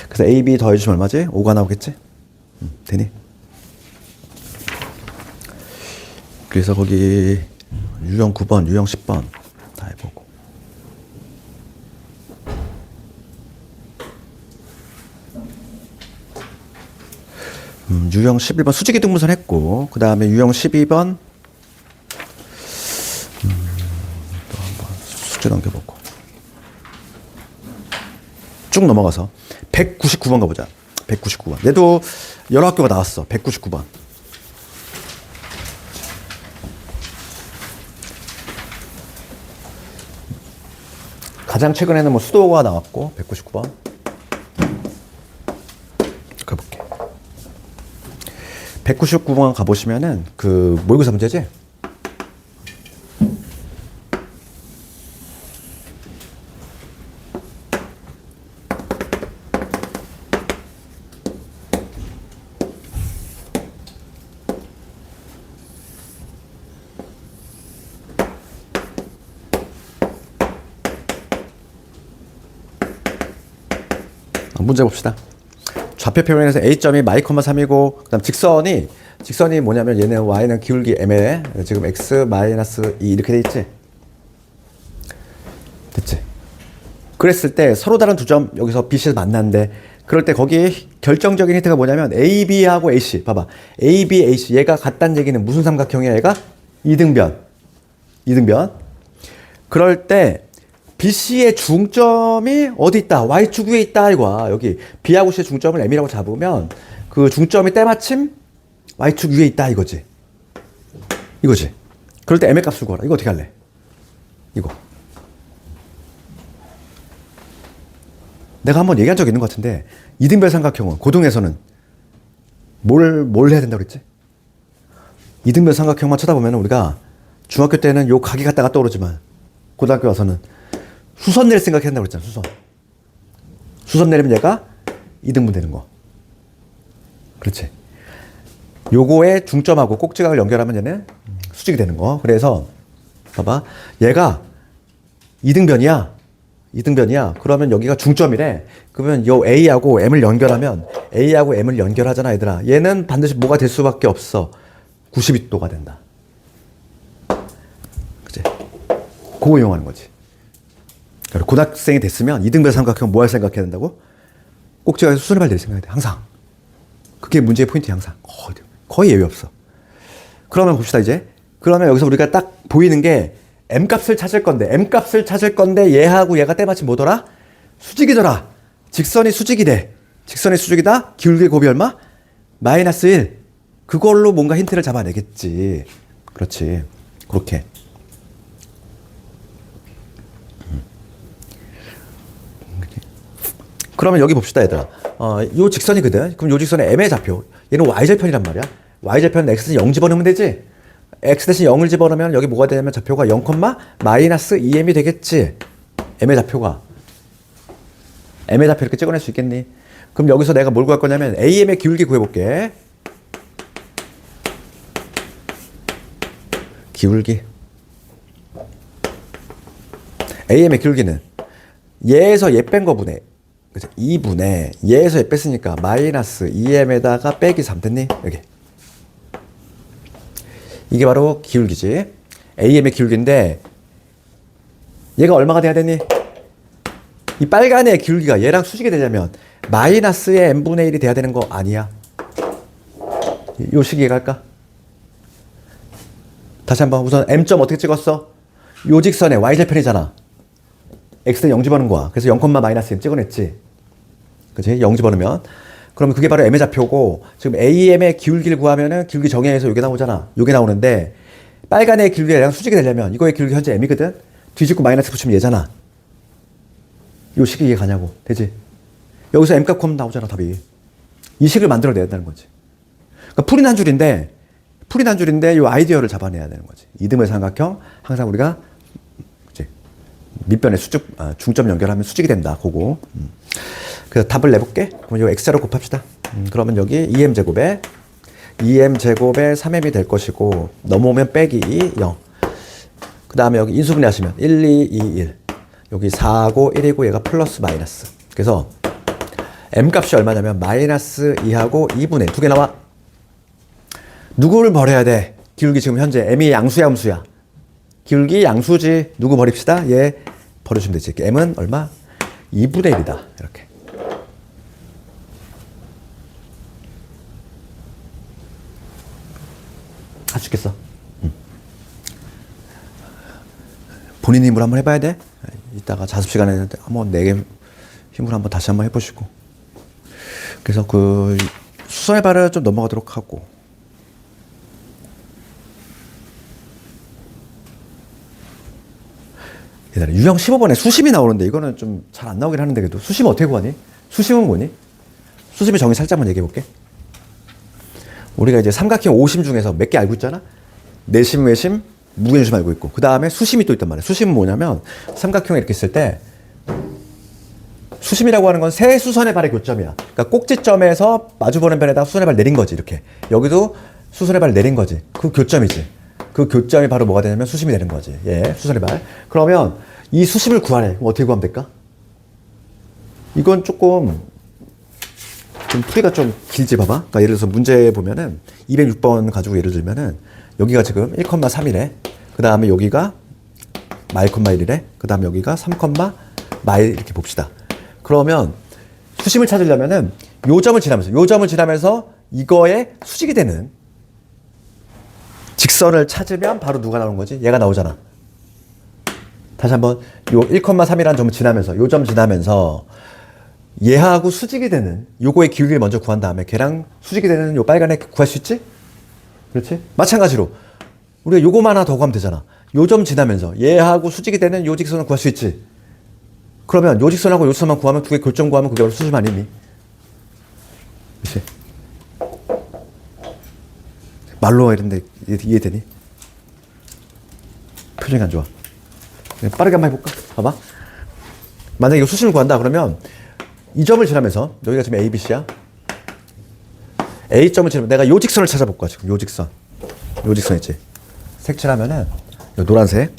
그래서 A, B 더해주시면 얼마지? 5가 나오겠지? 되니? 그래서 거기 유형 9번, 유형 10번 다 해보고 유형 11번 수직이 등분선 했고 그 다음에 유형 12번 또 한번 숙제 넘겨보고 쭉 넘어가서 199번 가보자. 199번. 얘도 여러 학교가 나왔어. 199번. 가장 최근에는 뭐 수도가 나왔고 199번 가볼게. 199번 가보시면은 그 모의고사 문제지? 문제 봅시다. 좌표 표면에서 A점이 마이너스 3이고 그다음 직선이 뭐냐면 얘는 Y는 기울기 M에 지금 X 마이너스 2 이렇게 돼 있지? 됐지? 그랬을 때 서로 다른 두 점 여기서 BC에서 만났는데 그럴 때 거기 결정적인 힌트가 뭐냐면 AB하고 AC 봐봐. AB, AC 얘가 같다는 얘기는 무슨 삼각형이야? 얘가 이등변. 그럴 때 BC의 중점이 어디 있다? Y축 위에 있다 이거야. 여기 B하고 C의 중점을 M이라고 잡으면 그 중점이 때마침 Y축 위에 있다 이거지. 그럴 때 M의 값을 구하라. 이거 어떻게 할래? 이거. 내가 한번 얘기한 적 있는 것 같은데 이등변 삼각형은 고등에서는 뭘 해야 된다고 그랬지? 이등변 삼각형만 쳐다보면 우리가 중학교 때는 요 각이 갔다가 떠오르지만 고등학교 와서는 수선 낼 생각 한다고 그랬잖아. 수선 내리면 얘가 2등분 되는 거. 그렇지. 요거의 중점하고 꼭지각을 연결하면 얘는 수직이 되는 거. 그래서 봐봐. 얘가 2등변이야. 그러면 여기가 중점이래. 그러면 요 A하고 M을 연결하면 A하고 M을 연결하잖아, 얘들아. 얘는 반드시 뭐가 될 수밖에 없어. 92도가 된다. 그치? 그거 이용하는 거지. 고등학생이 됐으면 이등변 삼각형 뭐 할 생각해야 된다고? 꼭지각에서 수선의 발 생각해야 돼. 항상. 그게 문제의 포인트야, 항상. 거의 예외 없어. 그러면 봅시다, 이제. 그러면 여기서 우리가 딱 보이는 게 M값을 찾을 건데 얘하고 얘가 때마침 뭐더라? 수직이더라. 직선이 수직이다. 기울기 곱이 얼마? 마이너스 1. 그걸로 뭔가 힌트를 잡아내겠지. 그렇지. 그렇게. 그러면 여기 봅시다, 얘들아. 요 직선이거든. 그럼 요 직선의 M의 좌표. 얘는 Y절편이란 말이야. Y절편은 X는 0 집어넣으면 되지. X 대신 0을 집어넣으면 여기 뭐가 되냐면 좌표가 0, 마이너스 2M이 되겠지. M의 좌표 이렇게 찍어낼 수 있겠니? 그럼 여기서 내가 뭘 구할 거냐면 AM의 기울기 구해볼게. AM의 기울기는 얘에서 얘 뺀 거분에 그죠? 2분의 얘에서 얘 뺐으니까 마이너스 2m에다가 빼기 3 됐니? 여기. 이게 바로 기울기지. AM의 기울기인데 얘가 얼마가 돼야 되니? 이 빨간의 기울기가 얘랑 수직이 되려면 마이너스의 n분의 1이 돼야 되는 거 아니야? 요 식이 갈까? 다시 한번 우선 m점 어떻게 찍었어? 요 직선에 y절편이잖아. x는 0 집어넣은 거야. 그래서 0, 마이너스 1 찍어냈지. 그치? 0 집어넣으면. 그러면 그게 바로 m의 좌표고 지금 AM의 기울기를 구하면은 기울기 정의에서 요게 나오잖아. 요게 나오는데 빨간의 기울기가 얘랑 수직이 되려면 이거의 기울기 현재 m이거든? 뒤집고 마이너스 붙이면 얘잖아. 요 식이 이해 가냐고. 되지? 여기서 m값 구하면 나오잖아, 답이. 이 식을 만들어내야 된다는 거지. 그러니까 풀이 난 줄인데 요 아이디어를 잡아내야 되는 거지. 이등변 삼각형 항상 우리가 그치? 밑변에 중점 연결하면 수직이 된다. 그거. 그래서 답을 내볼게. 그럼 요 x자로 곱합시다. 그러면 여기 2m제곱에 3m이 될 것이고 넘어오면 빼기 2, 0. 그 다음에 여기 인수분해 하시면 1, 2, 2, 1. 여기 4하고 1이고 얘가 플러스 마이너스. 그래서 m값이 얼마냐면 마이너스 2하고 2분의 두 개 나와. 누구를 버려야 돼? 기울기 지금 현재 m이 양수야 음수야? 기울기 양수지. 누구 버립시다. 얘 버려주면 되지. m은 얼마? 2분의 1이다. 이렇게. 할 수 있겠어? 본인 힘으로 한번 해봐야 돼. 이따가 자습 시간에 한번 내 힘으로 한번 다시 한번 해보시고. 그래서 그 수선의 발을 좀 넘어가도록 하고. 얘들아, 유형 15번에 수심이 나오는데 이거는 좀 잘 안 나오긴 하는데 그래도 수심 어떻게 구하니? 수심은 뭐니? 수심의 정의 살짝만 얘기해 볼게. 우리가 이제 삼각형 5심 중에서 몇 개 알고 있잖아? 내심, 외심, 무게중심 알고 있고 그 다음에 수심이 또 있단 말이야. 수심은 뭐냐면 삼각형에 이렇게 있을 때 수심이라고 하는 건 세 수선의 발의 교점이야. 그러니까 꼭지점에서 마주보는 변에다가 수선의 발 내린 거지. 이렇게 여기도 수선의 발 내린 거지. 그 교점이지. 그 교점이 바로 뭐가 되냐면 수심이 되는 거지. 예, 수선의 발. 그러면 이 수심을 구하래. 그럼 어떻게 구하면 될까? 이건 조금 좀 풀이가 좀 길지 봐봐. 그러니까 예를 들어서 문제 보면은 206번 가지고 예를 들면은 여기가 지금 1,3이래. 그 다음에 여기가 마일, 1이래. 그 다음에 여기가 3, 마일 이렇게 봅시다. 그러면 수심을 찾으려면은 요 점을 지나면서 이거에 수직이 되는 직선을 찾으면 바로 누가 나오는 거지? 얘가 나오잖아. 다시 한번 요 1,3이라는 점을 지나면서 요 점 지나면서 얘하고 수직이 되는 요거의 기울기를 먼저 구한 다음에 걔랑 수직이 되는 요 빨간애 구할 수 있지? 그렇지? 마찬가지로 우리가 요거만 하나 더 구하면 되잖아. 요 점 지나면서 얘하고 수직이 되는 요 직선을 구할 수 있지? 그러면 요 직선하고 요 직선만 구하면 두 개 교점 구하면 그게 바로 수심 아니니? 그렇지? 말로 이랬는데 이해되니? 표정이 안 좋아. 빠르게 한번 해볼까? 봐봐. 만약에 이거 수심을 구한다 그러면 이 점을 지나면서 여기가 지금 ABC야. A점을 지나면 내가 요 직선을 찾아볼 거야. 지금 요 직선 있지. 색칠하면은 요 노란색.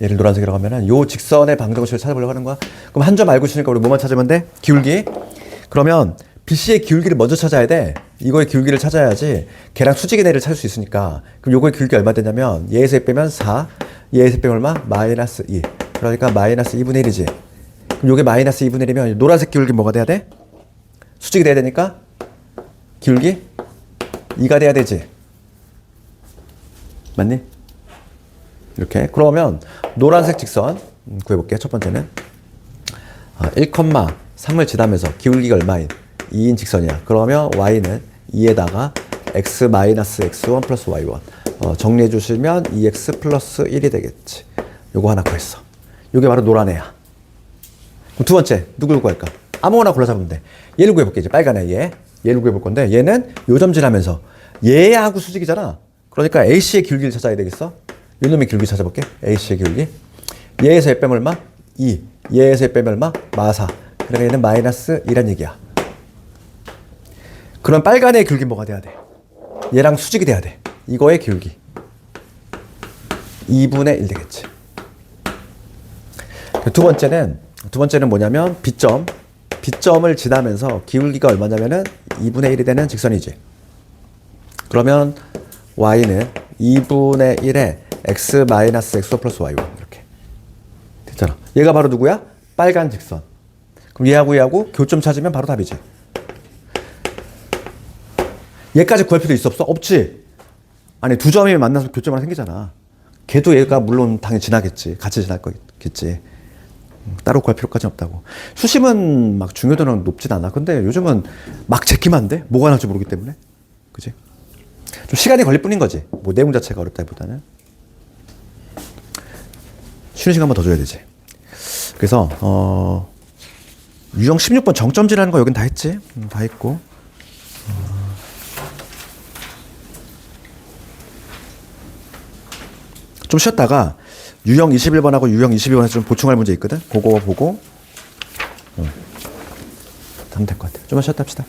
얘를 노란색이라고 하면은 요 직선의 방정식을 찾아보려고 하는 거야. 그럼 한 점 알고 있으니까 우리 뭐만 찾으면 돼? 기울기. 그러면 BC의 기울기를 먼저 찾아야 돼. 이거의 기울기를 찾아야지 걔랑 수직의 내를 찾을 수 있으니까. 그럼 요거의 기울기 얼마 되냐면 얘에서 1 빼면 4, 얘에서 빼면 얼마? 마이너스 2. 그러니까 마이너스 2분의 1이지. 그럼 요게 마이너스 2분의 1이면 노란색 기울기 뭐가 돼야 돼? 수직이 돼야 되니까 기울기 2가 돼야 되지. 맞니? 이렇게. 그러면 노란색 직선 구해볼게. 첫 번째는 1,3을 지나면서 기울기가 얼마인? 2인 직선이야. 그러면 y는 2에다가 x 마이너스 x1 플러스 y1 정리해 주시면 2x 플러스 1이 되겠지. 요거 하나 구했어. 요게 바로 노란 애야. 그럼 두 번째 누구를 구할까? 아무거나 골라 잡으면 돼. 얘를 구해볼게. 이제 빨간 애 얘를 구해볼 건데 얘는 요 점 지나면서 얘하고 수직이잖아. 그러니까 AC의 기울기를 찾아야 되겠어. 요 놈의 기울기 찾아볼게. AC의 기울기. 얘에서 얘 빼면 얼마? 2. 얘에서 얘 빼면 얼마? 마4. 그러니까 얘는 마이너스 2란 얘기야. 그럼 빨간 애의 기울기 뭐가 돼야 돼? 얘랑 수직이 돼야 돼. 이거의 기울기 2분의 1 되겠지. 두 번째는 뭐냐면 B점 B점을 지나면서 기울기가 얼마냐면은 2분의 1이 되는 직선이지. 그러면 y는 2분의 1에 x 마이너스 x 플러스 y 이렇게 됐잖아. 얘가 바로 누구야? 빨간 직선. 그럼 얘하고 교점 찾으면 바로 답이지. 얘까지 구할 필요 있어 없어? 없지. 아니 두 점이 만나서 교점 하나 생기잖아. 걔도 얘가 물론 당연히 지나겠지. 같이 지날 거겠지. 따로 구할 필요까지는 없다고. 수심은 막 중요도는 높진 않아. 근데 요즘은 막 제끼면 안 돼. 뭐가 나올지 모르기 때문에. 그지? 좀 시간이 걸릴 뿐인 거지. 뭐 내용 자체가 어렵다기보다는. 쉬는 시간 한 번 더 줘야 되지. 그래서 유형 16번 정점지라는 거 여긴 다 했지. 다 했고. 좀 쉬었다가 유형 21번하고 유형 22번에서 좀 보충할 문제 있거든. 그거 보고 하면 될 것 같아. 좀만 쉬었다 합시다.